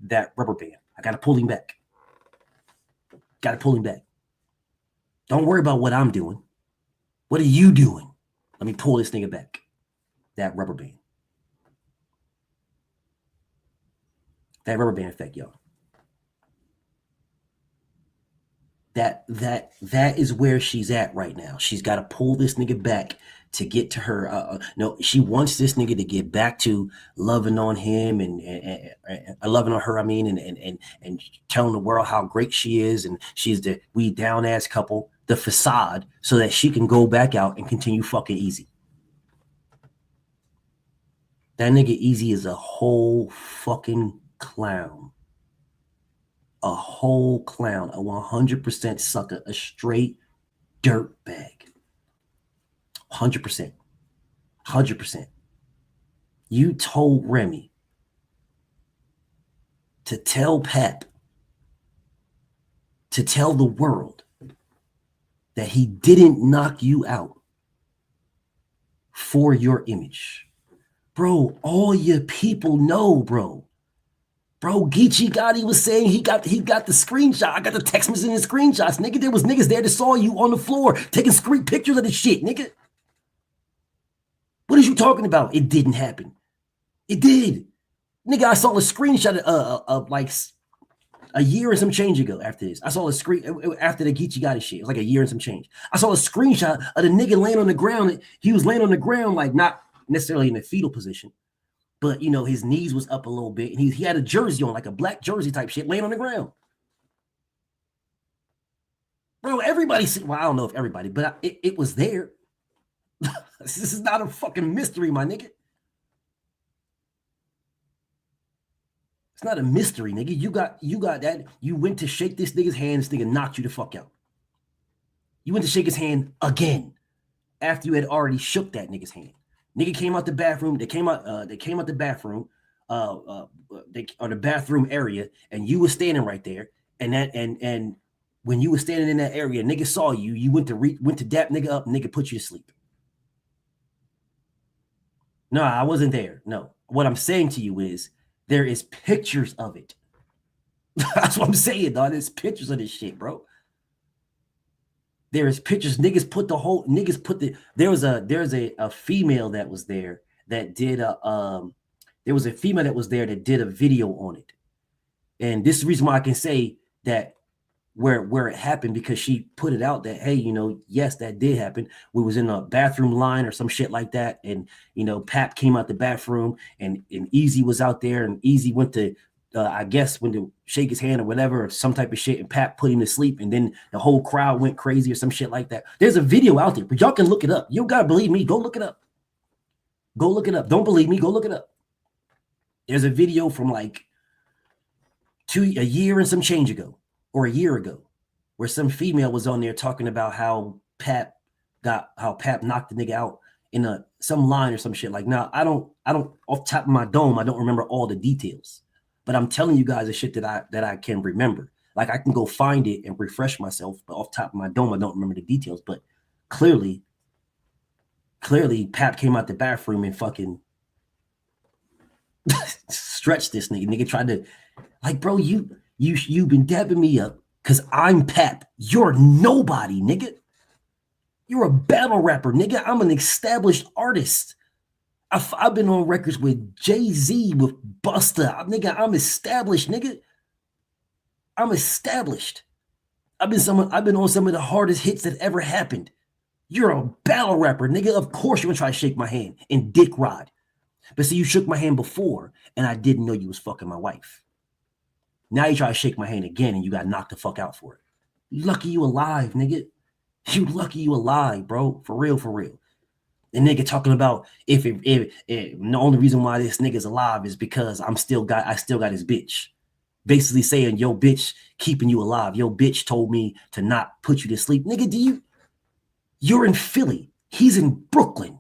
That rubber band. I gotta pull him back. Gotta pull him back. Don't worry about what I'm doing. What are you doing? Let me pull this nigga back. That rubber band. That rubber band effect, y'all. That is where she's at right now. She's got to pull this nigga back to get to her. No, she wants this nigga to get back to loving on him and loving on her. I mean, and telling the world how great she is, and she's the we down ass couple, the facade, so that she can go back out and continue fucking Easy. That nigga Easy is a whole fucking clown. A whole clown, a 100% sucker, a straight dirt bag. 100%. 100%. You told Remy to tell Pap, to tell the world that he didn't knock you out for your image. Bro, all your people know, bro. Bro, Geechee Gotti was saying he got the screenshot. I got the text message and the screenshots. Nigga, there was niggas there that saw you on the floor taking screen pictures of the shit, nigga. What are you talking about? It didn't happen. It did. Nigga, I saw a screenshot of like a year and some change ago after this. I saw a screen after the Geechee Gotti shit. It was like a year and some change. I saw a screenshot of the nigga laying on the ground. He was laying on the ground, like not necessarily in a fetal position, but, you know, his knees was up a little bit, and he had a jersey on, like a black jersey type shit, laying on the ground. Bro, everybody, well, I don't know if everybody, but it was there. This is not a fucking mystery, my nigga. It's not a mystery, nigga. You got that. You went to shake this nigga's hand, this nigga knocked you the fuck out. You went to shake his hand again after you had already shook that nigga's hand. Nigga came out the bathroom. They came out the bathroom, or the bathroom area, and you were standing right there. And when you were standing in that area, nigga saw you. You went to dap nigga up. Nigga put you to sleep. No, I wasn't there. No, what I'm saying to you is there is pictures of it. That's what I'm saying, dog. There's pictures of this shit, bro. There is pictures. Niggas put there's a female that was there that did there was a female that was there that did a video on it. And this is the reason why I can say that where it happened, because she put it out that, hey, you know, yes, that did happen. We was in a bathroom line or some shit like that. And, you know, Pap came out the bathroom and Easy was out there, and Easy went to, I guess, went to shake his hand or whatever, or some type of shit, and Pap put him to sleep, and then the whole crowd went crazy or some shit like that. There's a video out there, but y'all can look it up. You don't gotta believe me. Go look it up. Go look it up. Don't believe me. Go look it up. There's a video from like a year and some change ago, or a year ago, where some female was on there talking about how Pap knocked the nigga out in some line or some shit. Like, now I don't off the top of my dome, I don't remember all the details. But I'm telling you guys the shit that I can remember. Like, I can go find it and refresh myself, but off the top of my dome, I don't remember the details. But clearly, Pap came out the bathroom and fucking stretched this nigga. Nigga tried to, like, bro, you've been dabbing me up because I'm Pap. You're nobody, nigga. You're a battle rapper, nigga. I'm an established artist. I've been on records with Jay-Z, with Busta. Nigga, I'm established, nigga. I'm established. I've been on some of the hardest hits that ever happened. You're a battle rapper, nigga. Of course you're gonna try to shake my hand and dick ride. But see, you shook my hand before, and I didn't know you was fucking my wife. Now you try to shake my hand again, and you got knocked the fuck out for it. You lucky you alive, nigga. You lucky you alive, bro. For real, for real. And nigga talking about if the only reason why this nigga's alive is because I still got his bitch. Basically saying yo bitch keeping you alive. Yo bitch told me to not put you to sleep. Nigga, you're in Philly. He's in Brooklyn.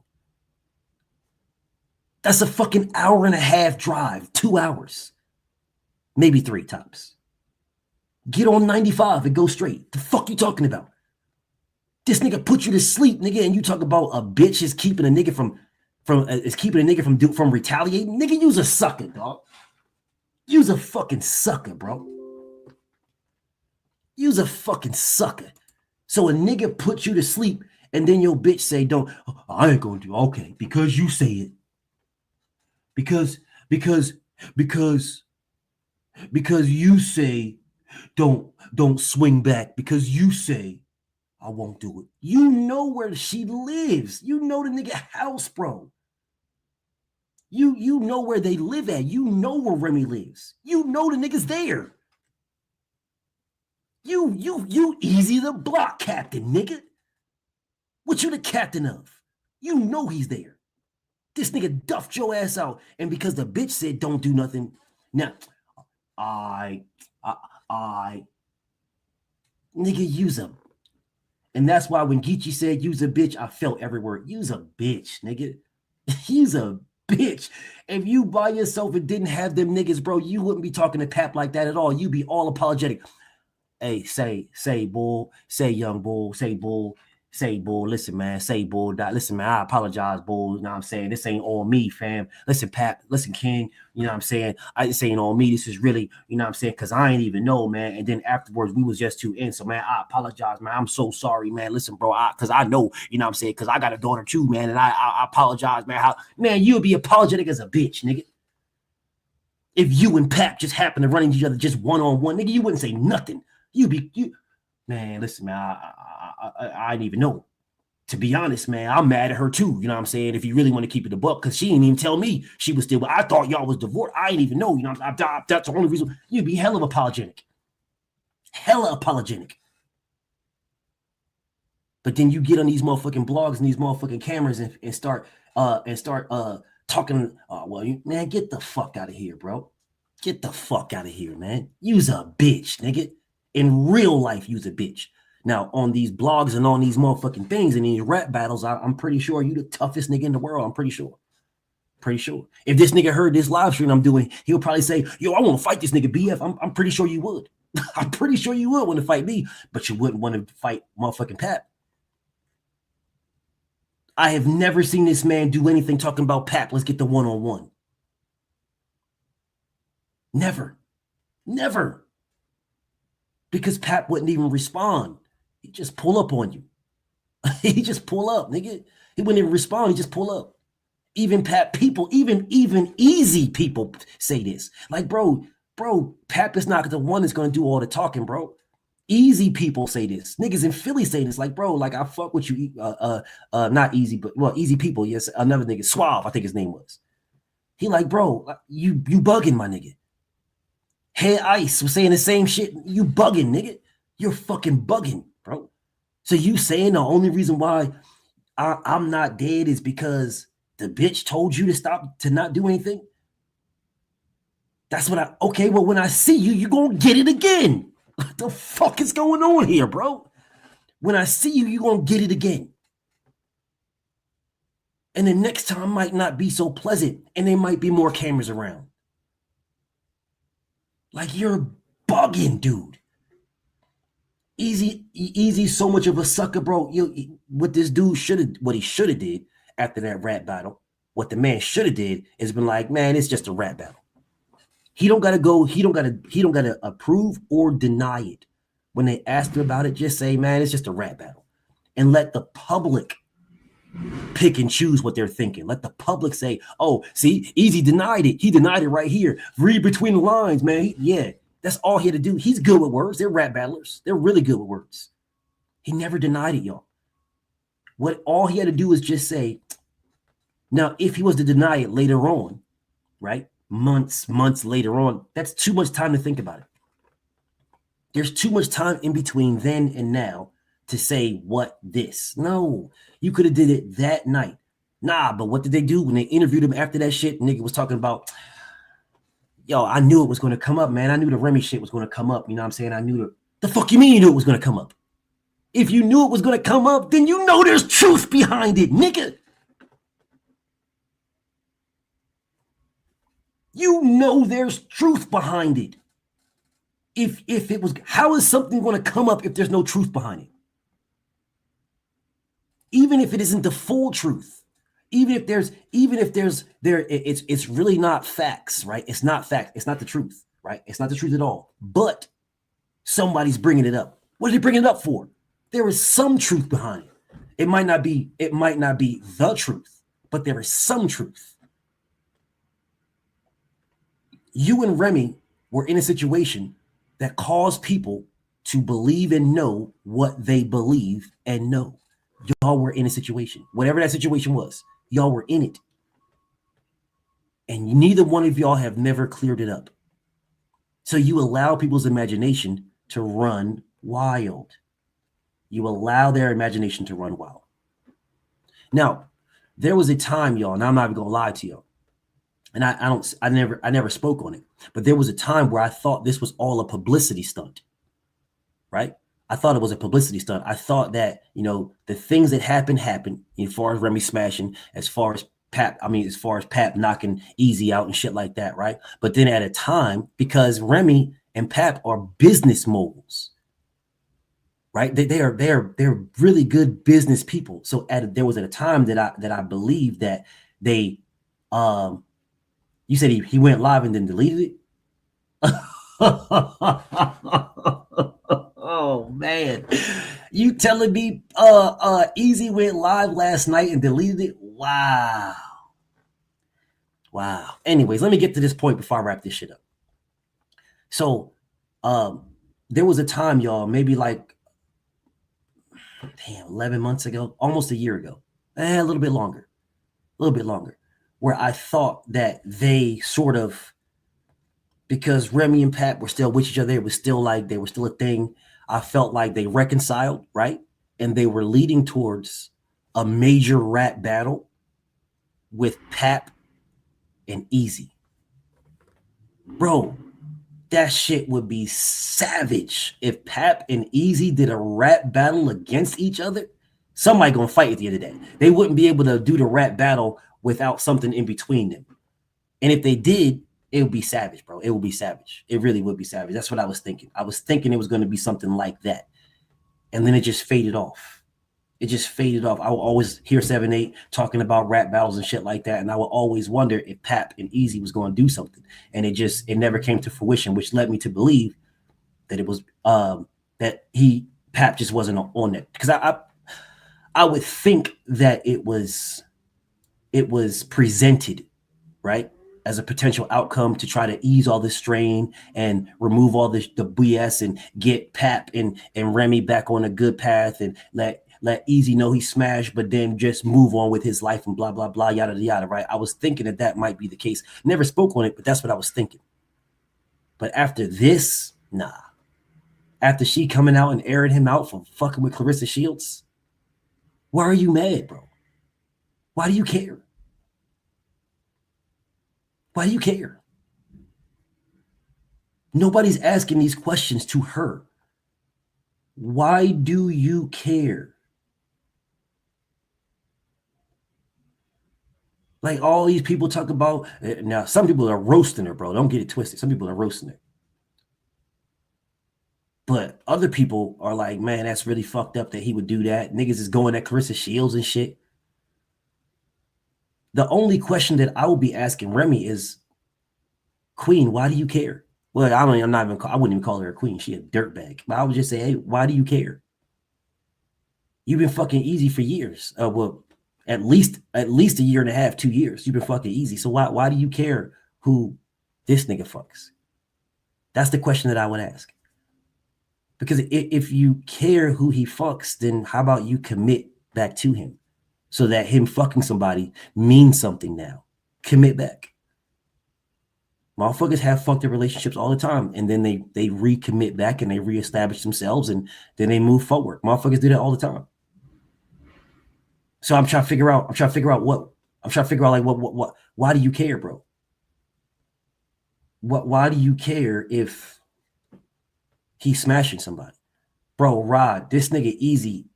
That's a fucking hour and a half drive, 2 hours. Maybe 3 tops. Get on 95 and go straight. The fuck you talking about? This nigga put you to sleep, nigga, and you talk about a bitch is keeping a nigga from retaliating. Nigga, you's a sucker, dog. You's a fucking sucker, bro. You's a fucking sucker. So a nigga put you to sleep, and then your bitch say, "Don't." I ain't gonna do. Okay, because you say it. Because you say, don't swing back. Because you say, I won't do it. You know where she lives. You know the nigga house, bro. You know where they live at. You know where Remy lives. You know the nigga's there. You easy the block captain, nigga. What you the captain of? You know he's there. This nigga duffed your ass out, and because the bitch said don't do nothing, now nigga, use him. And that's why when Geechee said use a bitch, I felt every word. Use a bitch, nigga. Use a bitch. If you by yourself and didn't have them niggas, bro, you wouldn't be talking to Pap like that at all. You'd be all apologetic. Hey, say bull, say young bull, say bull. Say, bull, listen, man. Say, bull, listen, man. I apologize, bull. You know what I'm saying? This ain't all me, fam. Listen, Pat. Listen, King. You know what I'm saying? This ain't all me. This is really, you know what I'm saying? Because I ain't even know, man. And then afterwards, we was just too in. So, man, I apologize, man. I'm so sorry, man. Listen, bro, because I know, you know what I'm saying? Because I got a daughter too, man. And I apologize, man. Man, you'll be apologetic as a bitch, nigga. If you and Pat just happen to run into each other just one-on-one, nigga, you wouldn't say nothing. Man, listen, man, I didn't even know. To be honest, man, I'm mad at her too. You know what I'm saying? If you really want to keep it a buck, because she didn't even tell me she was still. I thought y'all was divorced. I didn't even know. You know, that's the only reason. You'd be hella apologetic. Hella apologetic. But then you get on these motherfucking blogs and these motherfucking cameras and start talking. Man, get the fuck out of here, bro. Get the fuck out of here, man. Use a bitch, nigga. In real life, use a bitch. Now, on these blogs and on these motherfucking things and these rap battles, I'm pretty sure you the toughest nigga in the world. I'm pretty sure. Pretty sure. If this nigga heard this live stream I'm doing, he'll probably say, yo, I want to fight this nigga, BF. I'm pretty sure you would. I'm pretty sure you would want to fight me, but you wouldn't want to fight motherfucking Pap. I have never seen this man do anything talking about Pap. Let's get the one-on-one. Never. Never. Because Pap wouldn't even respond. He just pull up on you. He just pull up, nigga. He wouldn't even respond. He just pull up. Even Pap people, even easy people say this. Like, bro, Pap is not the one that's going to do all the talking, bro. Easy people say this. Niggas in Philly say this. Like, bro, like, I fuck with you. Not easy, but, well, easy people. Yes, another nigga, Suave, I think his name was. He like, bro, you bugging, my nigga. Head Ice was saying the same shit. You bugging, nigga. You're fucking bugging, bro. So you saying the only reason why I'm not dead is because the bitch told you to stop, to not do anything? That's what okay, well, when I see you, you gonna get it again. What the fuck is going on here, bro? When I see you, you gonna get it again. And the next time might not be so pleasant, and there might be more cameras around. Like, you're bugging, dude. Easy, so much of a sucker, bro. What this dude what he should have did after that rap battle, what the man should have did is been like, man, it's just a rap battle. He don't gotta approve or deny it. When they ask him about it, just say, man, it's just a rap battle. And let the public pick and choose what they're thinking. Let the public say, oh, see, Easy denied it. He denied it right here. Read between the lines, man. Yeah, that's all he had to do. He's good with words. They're rap battlers. They're really good with words. He never denied it, y'all. All he had to do is just say, Now, if he was to deny it later on, right? Months later on, that's too much time to think about it. There's too much time in between then and now to say what this. No, you could have did it that night. Nah, but what did they do when they interviewed him after that shit? Nigga was talking about, yo, I knew it was going to come up, man. I knew the Remy shit was going to come up. You know what I'm saying? I knew the fuck you mean you knew it was going to come up? If you knew it was going to come up, then you know there's truth behind it, nigga. You know there's truth behind it. If it was, how is something going to come up if there's no truth behind it? Even if it isn't the full truth, even if there's it's really not facts, right? It's not fact. It's not the truth, right? It's not the truth at all. But somebody's bringing it up. What are they bringing it up for? There is some truth behind it. It might not be the truth, but there is some truth. You and Remy were in a situation that caused people to believe and know what they believe and know. Y'all were in a situation, whatever that situation was, y'all were in it. And neither one of y'all have never cleared it up. So you allow people's imagination to run wild. You allow their imagination to run wild. Now, there was a time, y'all, and I'm not even gonna lie to y'all, and I never spoke on it, but there was a time where I thought this was all a publicity stunt, right? I thought it was a publicity stunt. I thought that, you know, the things that happened, as far as Remy smashing, as far as Pap knocking Easy out and shit like that, right? But then at a time, because Remy and Pap are business moguls, right? They're really good business people. So there was at a time that I believed that they, you said he went live and then deleted it. Oh man, you telling me Easy went live last night and deleted it? Wow. Anyways, let me get to this point before I wrap this shit up. So there was a time, y'all, maybe like 11 months ago, almost a year ago, a little bit longer, where I thought that they sort of, because Remy and Pat were still with each other, it was still like they were still a thing. I felt like they reconciled, right? And they were leading towards a major rap battle with Pap and Easy. Bro, that shit would be savage if Pap and Easy did a rap battle against each other. Somebody gonna fight at the end of the day. They wouldn't be able to do the rap battle without something in between them. And if they did, it would be savage, bro. It would be savage. It really would be savage. That's what I was thinking. I was thinking it was going to be something like that. And then it just faded off. I would always hear 7-8 talking about rap battles and shit like that. And I would always wonder if Pap and Easy was going to do something. And it never came to fruition, which led me to believe that it was Pap just wasn't on it. Because I would think that it was presented, right, as a potential outcome to try to ease all this strain and remove all the BS and get Pap and Remy back on a good path and let Easy know he smashed, but then just move on with his life and blah, blah, blah, yada, yada, right? I was thinking that might be the case. Never spoke on it, but that's what I was thinking. But after this, nah. After she coming out and airing him out for fucking with Clarissa Shields, why are you mad, bro? Why do you care? Why do you care? Nobody's asking these questions to her. Why do you care? Like all these people talk about, now some people are roasting her, bro. Don't get it twisted. Some people are roasting her. But other people are like, man, that's really fucked up that he would do that. Niggas is going at Clarissa Shields and shit. The only question that I would be asking Remy is, Queen, why do you care? Well, I wouldn't even call her a queen. She a dirtbag. But I would just say, hey, why do you care? You've been fucking Easy for years. Well, at least a year and a half, 2 years. You've been fucking Easy. So why do you care who this nigga fucks? That's the question that I would ask. Because if you care who he fucks, then how about you commit back to him? so that him fucking somebody means something now. Commit back. Motherfuckers have fucked their relationships all the time, and then they recommit back and they reestablish themselves, and then they move forward. Motherfuckers do that all the time. So I'm trying to figure out like why do you care, bro? Why do you care if he's smashing somebody? Bro, Rod, this nigga Easy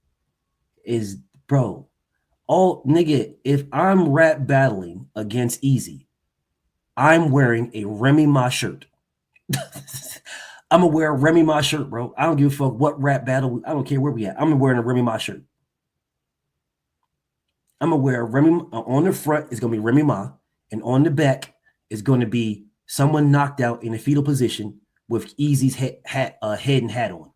is, bro, all nigga, if I'm rap battling against Easy, I'm wearing a Remy Ma shirt. I'm gonna wear a Remy Ma shirt, bro. I don't give a fuck what rap battle. I don't care where we at. I'm wearing a Remy Ma shirt. I'm gonna wear a Remy on the front is gonna be Remy Ma, and on the back is gonna be someone knocked out in a fetal position with Easy's head and hat on.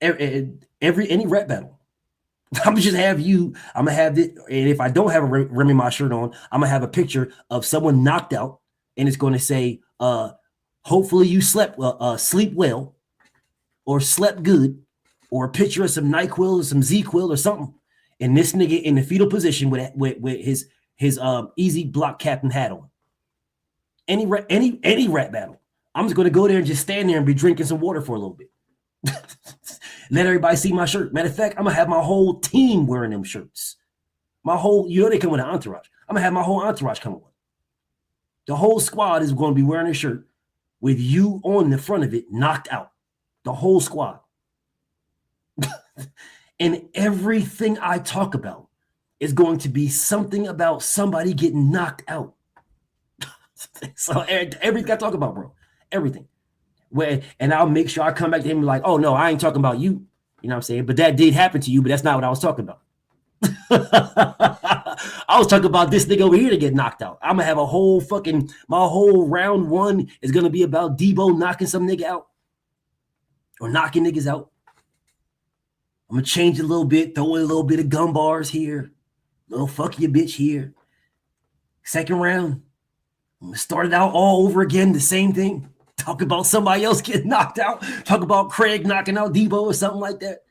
Any rap battle. I'm gonna just have you. I'm gonna have it, and if I don't have a Remy Ma shirt on, I'm gonna have a picture of someone knocked out, and it's gonna say, "Hopefully you sleep well, or slept good," or a picture of some NyQuil or some Z-Quil or something, and this nigga in the fetal position with his Easy block captain hat on. Any rap battle, I'm just gonna go there and just stand there and be drinking some water for a little bit. Let everybody see my shirt. Matter of fact, I'm gonna have my whole team wearing them shirts. My whole, they come with an entourage. I'm gonna have my whole entourage come on. The whole squad is gonna be wearing a shirt with you on the front of it, knocked out. The whole squad. And everything I talk about is going to be something about somebody getting knocked out. So everything I talk about, bro, everything. And I'll make sure I come back to him and be like, oh no, I ain't talking about you. You know what I'm saying? But that did happen to you, but that's not what I was talking about. I was talking about this nigga over here to get knocked out. I'm gonna have my whole round one is gonna be about Debo knocking some nigga out. Or knocking niggas out. I'm gonna change it a little bit, throw in a little bit of gun bars here. Little fuck your bitch here. Second round. I'm gonna start it out all over again, the same thing. Talk about somebody else getting knocked out. Talk about Craig knocking out Debo or something like that.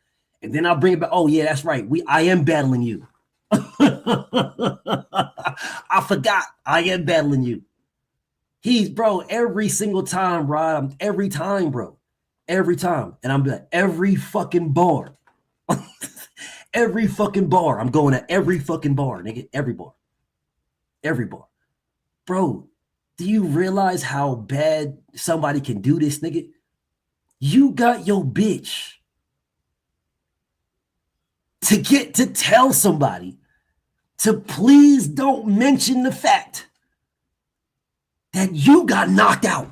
And then I'll bring it back. Oh, yeah, that's right. I am battling you. I forgot. I am battling you. Bro, every single time, Rod. Every time, bro. Every time. And I'm like, every fucking bar. Every fucking bar. I'm going to every fucking bar, nigga. Every bar. Every bar. Bro, do you realize how bad somebody can do this, nigga? You got your bitch to get to tell somebody to please don't mention the fact that you got knocked out.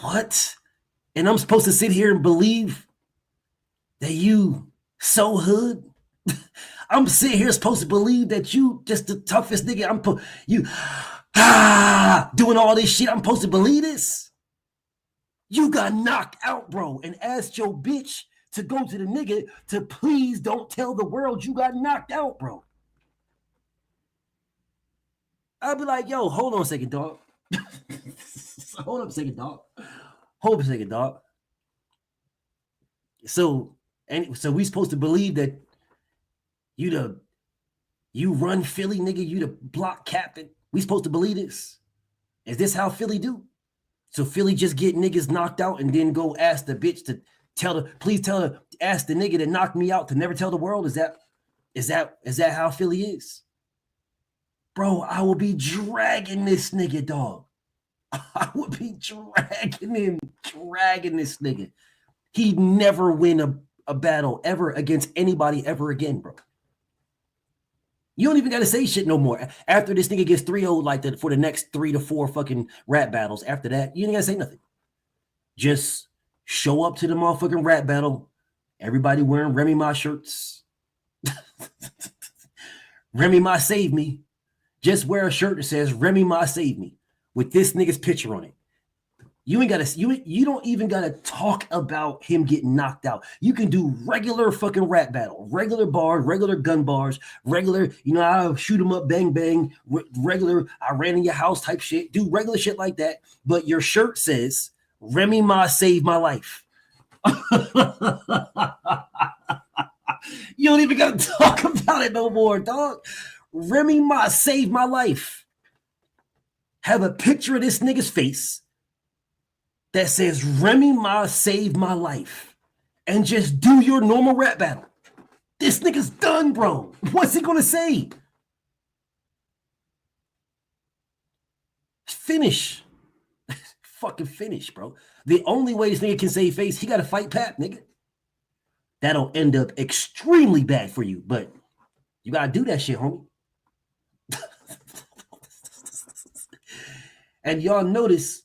What? And I'm supposed to sit here and believe that you so hood? I'm sitting here supposed to believe that you just the toughest nigga. Doing all this shit. I'm supposed to believe this? You got knocked out, bro, and asked your bitch to go to the nigga to please don't tell the world you got knocked out, bro. I'll be like, yo, hold on a second, dog. Hold up a second, dog. Hold up a second, dog. So we supposed to believe that you run Philly, nigga, you the block captain. We supposed to believe this? Is this how Philly do? So Philly just get niggas knocked out and then go ask the bitch to ask the nigga that knocked me out to never tell the world? Is that how Philly is? Bro, I will be dragging this nigga, dog. I would be dragging this nigga. He'd never win a battle ever against anybody ever again, bro. You don't even got to say shit no more. After this nigga gets 3-0 like that for the next 3 to 4 fucking rap battles, after that, you ain't got to say nothing. Just show up to the motherfucking rap battle. Everybody wearing Remy Ma shirts. Remy Ma save me. Just wear a shirt that says Remy Ma save me with this nigga's picture on it. You don't even gotta talk about him getting knocked out. You can do regular fucking rap battle, regular bars, regular gun bars, regular, I'll shoot him up, bang, bang, regular, I ran in your house type shit. Do regular shit like that. But your shirt says Remy Ma saved my life. You don't even gotta talk about it no more, dog. Remy Ma saved my life. Have a picture of this nigga's face that says Remy Ma saved my life, and just do your normal rap battle. This nigga's done, bro. What's he gonna say? Finish. Fucking finish, bro. The only way this nigga can save face, he gotta fight Pap, nigga. That'll end up extremely bad for you, but you gotta do that shit, homie. And y'all notice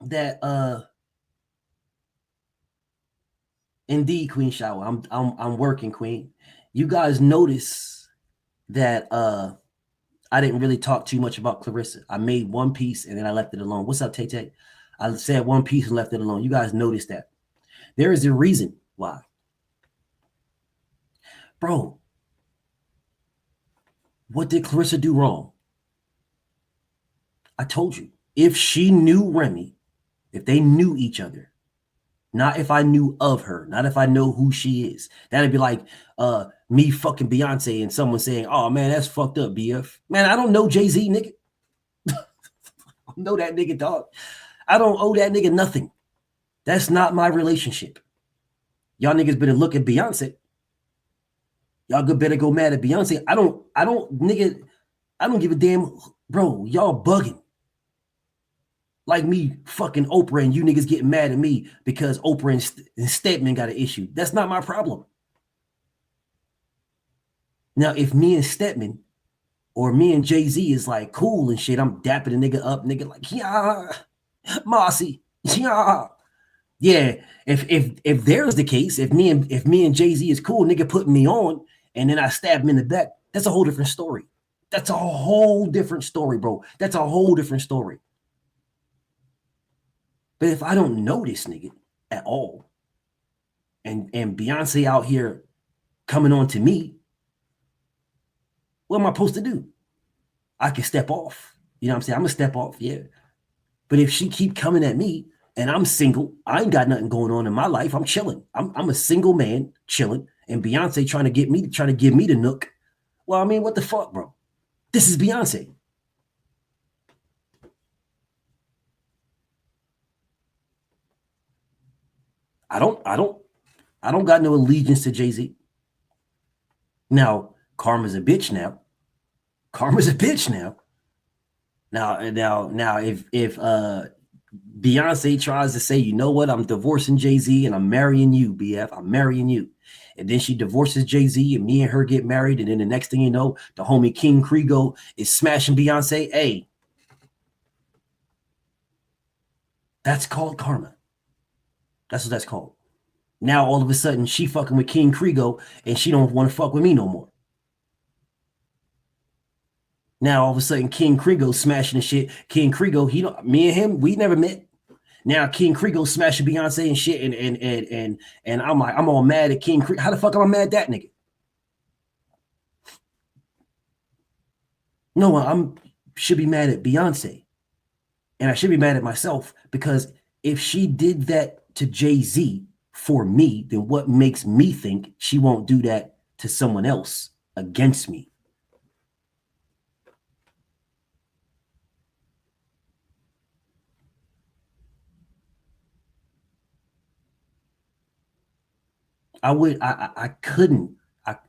that indeed, Queen Shower, I'm working, Queen. You guys notice that I didn't really talk too much about Clarissa. I made one piece and then I left it alone. What's up, Tay? I said one piece and left it alone. You guys noticed that. There is a reason why. Bro, what did Clarissa do wrong? I told you. If she knew Remy, if they knew each other, not if I knew of her, not if I know who she is. That'd be like me fucking Beyonce and someone saying, oh, man, that's fucked up, BF. Man, I don't know Jay-Z, nigga. I don't know that nigga, dog. I don't owe that nigga nothing. That's not my relationship. Y'all niggas better look at Beyonce. Y'all better go mad at Beyonce. I don't, nigga, I don't give a damn. Bro, y'all bugging. Like me fucking Oprah and you niggas getting mad at me because Oprah and Stedman got an issue. That's not my problem. Now, if me and Stedman or me and Jay-Z is like cool and shit, I'm dapping a nigga up, nigga, like, yeah, Mossy, yeah. Yeah, if there's the case, if me and Jay-Z is cool, nigga putting me on, and then I stab him in the back, that's a whole different story. That's a whole different story, bro. That's a whole different story. But if I don't know this nigga at all, and Beyonce out here coming on to me, what am I supposed to do? I can step off. You know what I'm saying? I'm gonna step off, yeah. But if she keep coming at me and I'm single, I ain't got nothing going on in my life. I'm chilling. I'm a single man chilling, and Beyonce trying to give me the nook. Well, I mean, what the fuck, bro? This is Beyonce. I don't got no allegiance to Jay-Z. Now, Karma's a bitch now. Karma's a bitch now. Now, if Beyonce tries to say, you know what, I'm divorcing Jay-Z and I'm marrying you, BF, I'm marrying you. And then she divorces Jay-Z and me and her get married. And then the next thing you know, the homie King Krigo is smashing Beyonce. Hey, that's called karma. That's what that's called. Now, all of a sudden, she fucking with King Krigo and she don't want to fuck with me no more. Now, all of a sudden, King Krigo smashing the shit. King Krigo, me and him, we never met. Now, King Krigo smashing Beyonce and shit, and I'm like, I'm all mad at King Krigo. How the fuck am I mad at that nigga? No, I should be mad at Beyonce. And I should be mad at myself, because if she did that to Jay-Z for me, then what makes me think she won't do that to someone else against me? I couldn't,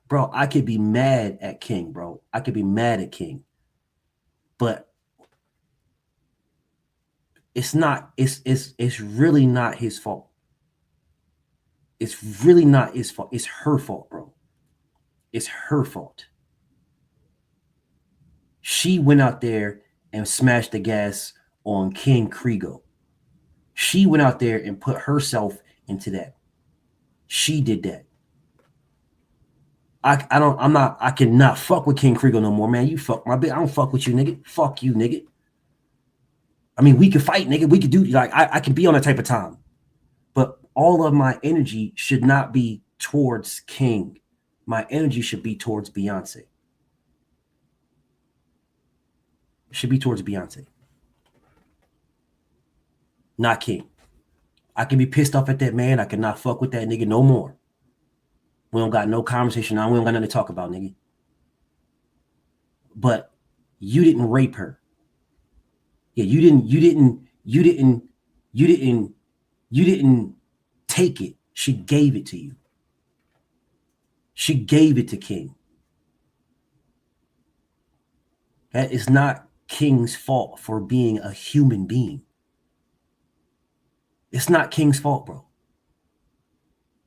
bro, I could be mad at King, bro. I could be mad at King. But it's really not his fault. It's really not his fault. It's her fault, bro. It's her fault. She went out there and smashed the gas on King Krigo. She went out there and put herself into that. She did that. I cannot fuck with King Krigo no more, man. You fuck my bitch. I don't fuck with you, nigga. Fuck you, nigga. I mean, we could fight, nigga. We could do, like, I can be on that type of time. But all of my energy should not be towards King. My energy should be towards Beyonce. It should be towards Beyonce. Not King. I can be pissed off at that man. I cannot fuck with that nigga no more. We don't got no conversation now. We don't got nothing to talk about, nigga. But you didn't rape her. Yeah, you didn't take it. She gave it to you. She gave it to King. That is not King's fault for being a human being. It's not King's fault, bro.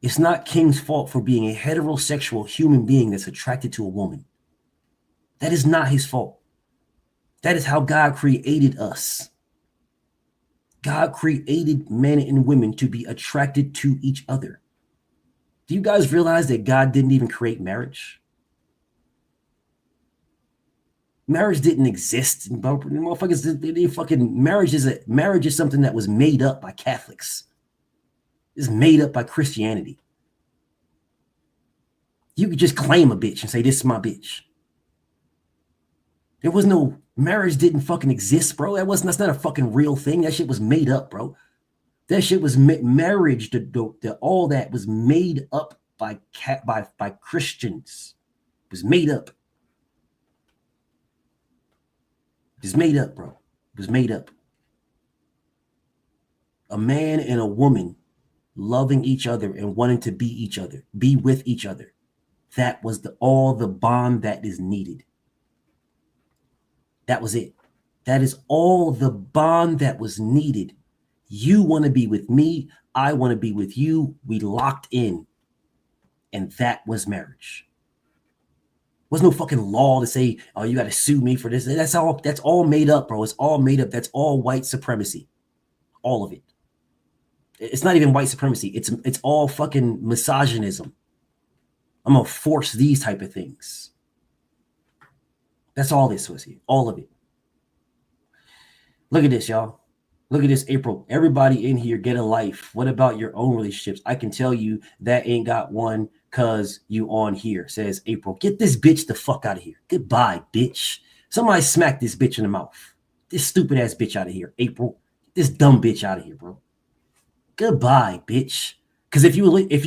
It's not King's fault for being a heterosexual human being that's attracted to a woman. That is not his fault. That is how God created us. God created men and women to be attracted to each other. Do you guys realize that God didn't even create marriage? Marriage didn't exist. Motherfuckers, fucking marriage is something that was made up by Catholics. It's made up by Christianity. You could just claim a bitch and say, this is my bitch. There was no marriage didn't fucking exist, bro. That's not a fucking real thing. That shit was made up, bro. That shit was marriage. All that was made up by Christians. It was made up. It's made up, bro. It was made up. A man and a woman loving each other and wanting to be with each other. That was all the bond that is needed. That was it. That is all the bond that was needed. You want to be with me. I want to be with you. We locked in. And that was marriage. There was no fucking law to say, oh, you got to sue me for this. That's all made up, bro. It's all made up. That's all white supremacy. All of it. It's not even white supremacy. It's all fucking misogynism. I'm going to force these type of things. That's all this was here. All of it. Look at this, y'all. Look at this, April. Everybody in here get a life. What about your own relationships? I can tell you that ain't got one because you on here, says April. Get this bitch the fuck out of here. Goodbye, bitch. Somebody smack this bitch in the mouth. This stupid ass bitch out of here, April. Get this dumb bitch out of here, bro. Goodbye, bitch. Because if you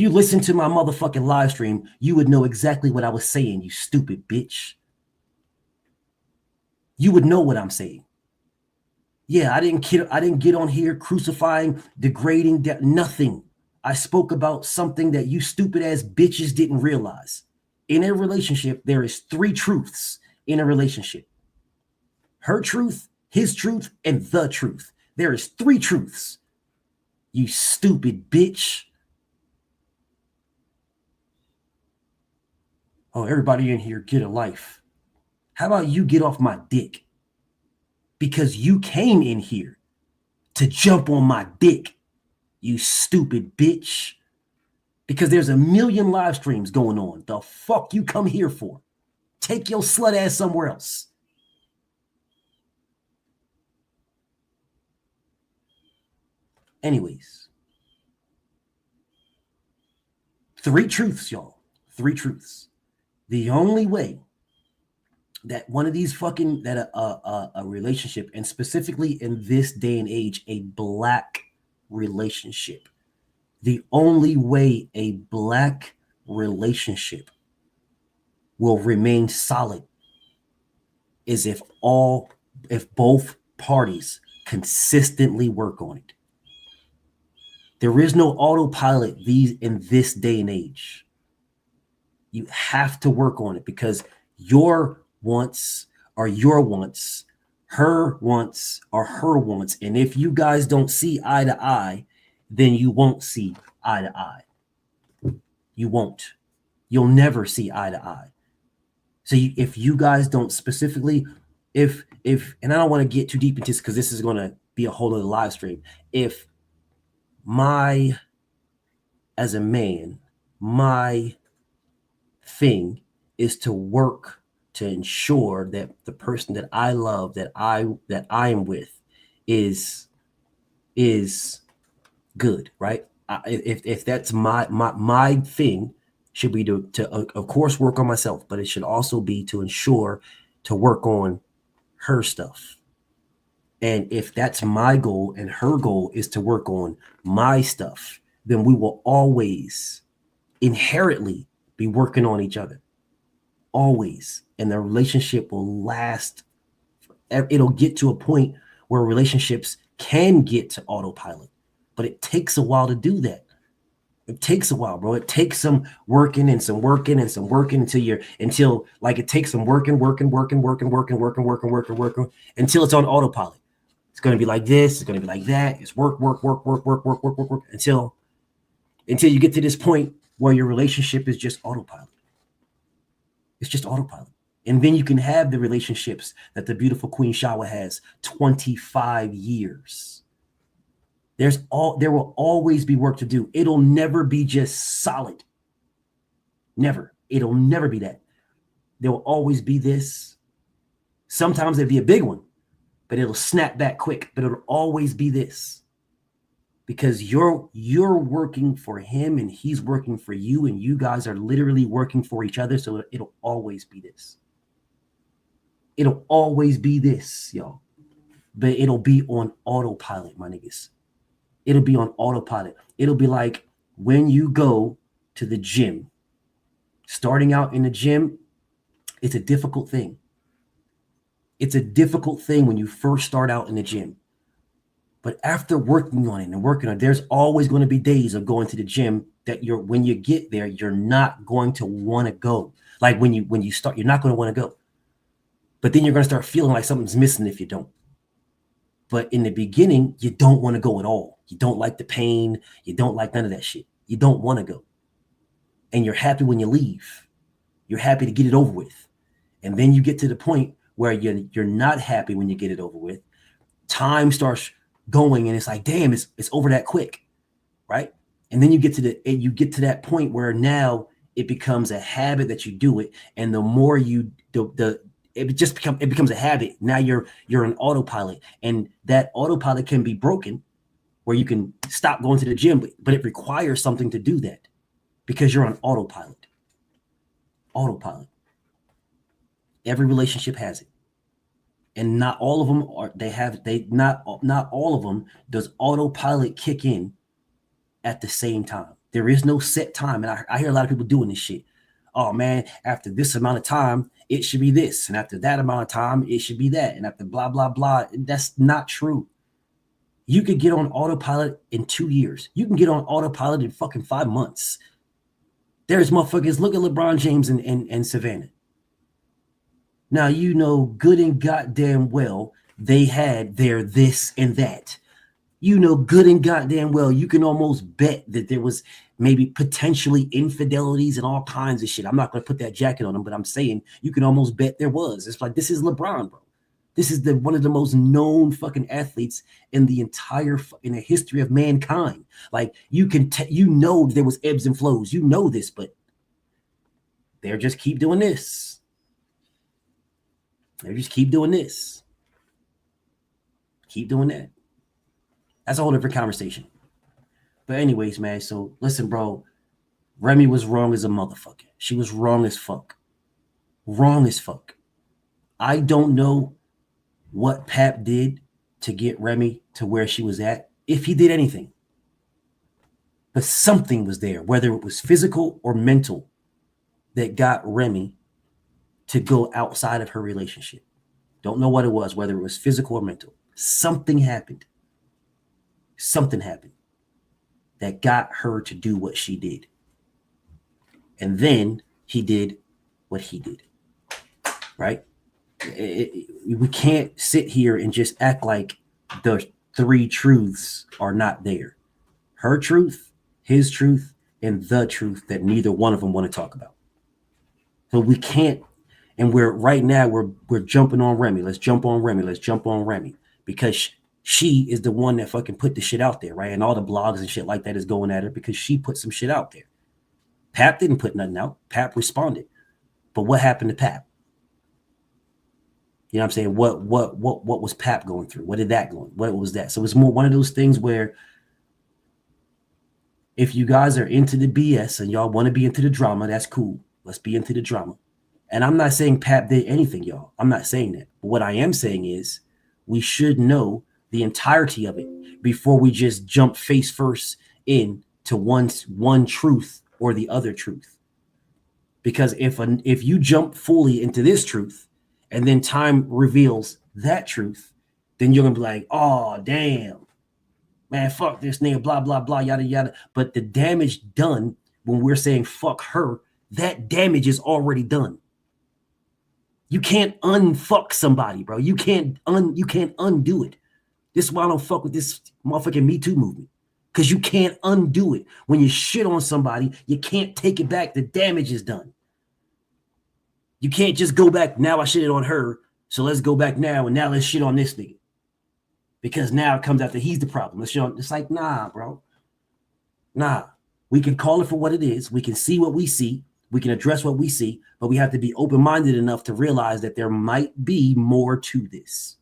listen to my motherfucking live stream, you would know exactly what I was saying, you stupid bitch. You would know what I'm saying. Yeah, I didn't get on here crucifying, degrading, nothing. I spoke about something that you stupid ass bitches didn't realize. In a relationship, there is 3 truths in a relationship. Her truth, his truth, and the truth. There is 3 truths. You stupid bitch. Oh, everybody in here get a life. How about you get off my dick? Because you came in here to jump on my dick, you stupid bitch. Because there's a million live streams going on. The fuck you come here for? Take your slut ass somewhere else. Anyways. 3 truths, y'all. 3 truths. The only way that one of these fucking, that a relationship, and specifically in this day and age, a black relationship, the only way a black relationship will remain solid is if both parties consistently work on it. There is no autopilot in this day and age. You have to work on it, because your wants are your wants, her wants are her wants. And if you guys don't see eye to eye, then you won't see eye to eye. You won't. You'll never see eye to eye. So if you guys don't specifically, and I don't want to get too deep into this because this is going to be a whole other live stream. If as a man, my thing is to work to ensure that the person that I love, that I am with, is good, right? If that's my thing, should be to of course work on myself, but it should also be to ensure to work on her stuff. And if that's my goal and her goal is to work on my stuff, then we will always inherently be working on each other. Always. And the relationship will last. It'll get to a point where relationships can get to autopilot, but it takes a while to do that. It takes a while, bro. It takes some working and some working and some working until like it takes some working until it's on autopilot. It's gonna be like this, it's gonna be like that. It's work until you get to this point where your relationship is just autopilot. It's just autopilot. And then you can have the relationships that the beautiful Queen Shawa has 25 years. There will always be work to do. It'll never be just solid. Never. It'll never be that. There will always be this. Sometimes it'll be a big one, but it'll snap back quick. But it'll always be this. Because you're working for him and he's working for you, and you guys are literally working for each other. So it'll always be this. It'll always be this, y'all. But it'll be on autopilot, my niggas. It'll be on autopilot. It'll be like when you go to the gym. Starting out in the gym, it's a difficult thing. It's a difficult thing when you first start out in the gym. But after working on it, there's always going to be days of going to the gym that when you get there, you're not going to want to go. Like when you start, you're not going to want to go. But then you're going to start feeling like something's missing if you don't. But in the beginning, you don't want to go at all. You don't like the pain. You don't like none of that shit. You don't want to go. And you're happy when you leave. You're happy to get it over with. And then you get to the point where you're not happy when you get it over with. Time starts going and it's like, damn, it's over that quick, right? And then you get to that point where now it becomes a habit that you do it. And the more it becomes a habit. Now you're an autopilot, and that autopilot can be broken where you can stop going to the gym, but it requires something to do that because you're on autopilot. Autopilot. Every relationship has it. And not all of them not all of them does autopilot kick in at the same time. There is no set time. And I hear a lot of people doing this shit. Oh man, after this amount of time, it should be this. And after that amount of time, it should be that. And after blah, blah, blah. That's not true. You could get on autopilot in 2 years. You can get on autopilot in fucking 5 months. There's motherfuckers. Look at LeBron James and Savannah. Now, you know good and goddamn well they had their this and that. You know good and goddamn well you can almost bet that there was maybe potentially infidelities and all kinds of shit. I'm not going to put that jacket on them, but I'm saying you can almost bet there was. It's like, this is LeBron, bro. This is one of the most known fucking athletes in the history of mankind. Like, you know there was ebbs and flows. You know this, but they're just keep doing this. They just keep doing this. Keep doing that. That's a whole different conversation. But anyways, man, so listen, bro. Remy was wrong as a motherfucker. She was wrong as fuck. Wrong as fuck. I don't know what Pap did to get Remy to where she was at, if he did anything. But something was there, whether it was physical or mental, that got Remy to go outside of her relationship. Don't know what it was, whether it was physical or mental. Something happened. Something happened that got her to do what she did. And then he did what he did. Right? We can't sit here and just act like the three truths are not there. Her truth, his truth, and the truth that neither one of them want to talk about. So we can't, and we're jumping on Remy. Let's jump on Remy. Because she is the one that fucking put the shit out there, right? And all the blogs and shit like that is going at her because she put some shit out there. Pap didn't put nothing out. Pap responded. But what happened to Pap? You know what I'm saying? What was Pap going through? What was that? So it's more one of those things where if you guys are into the BS and y'all want to be into the drama, that's cool. Let's be into the drama. And I'm not saying Pap did anything, y'all. I'm not saying that. But what I am saying is we should know the entirety of it before we just jump face first into one truth or the other truth. Because if you jump fully into this truth and then time reveals that truth, then you're gonna be like, oh damn, man, fuck this nigga, blah blah blah, yada yada. But the damage done when we're saying fuck her, that damage is already done. You can't unfuck somebody, bro. You can't undo it. This is why I don't fuck with this motherfucking Me Too movement. Because you can't undo it. When you shit on somebody, you can't take it back. The damage is done. You can't just go back, now I shitted on her, so let's go back now, and now let's shit on this nigga. Because now it comes out that he's the problem. Let's shit on, it's like, nah, bro. Nah. We can call it for what it is. We can see what we see. We can address what we see, but we have to be open-minded enough to realize that there might be more to this.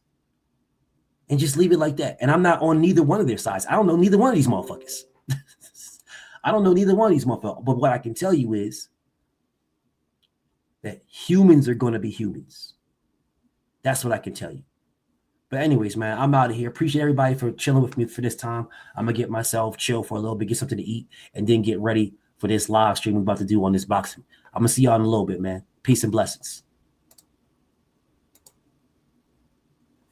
And just leave it like that. And I'm not on neither one of their sides. I don't know neither one of these motherfuckers. I don't know neither one of these motherfuckers. But what I can tell you is that humans are going to be humans. That's what I can tell you. But anyways, man, I'm out of here. Appreciate everybody for chilling with me for this time. I'm going to get myself chill for a little bit, get something to eat, and then get ready for this live stream we're about to do on this boxing. I'm going to see y'all in a little bit, man. Peace and blessings.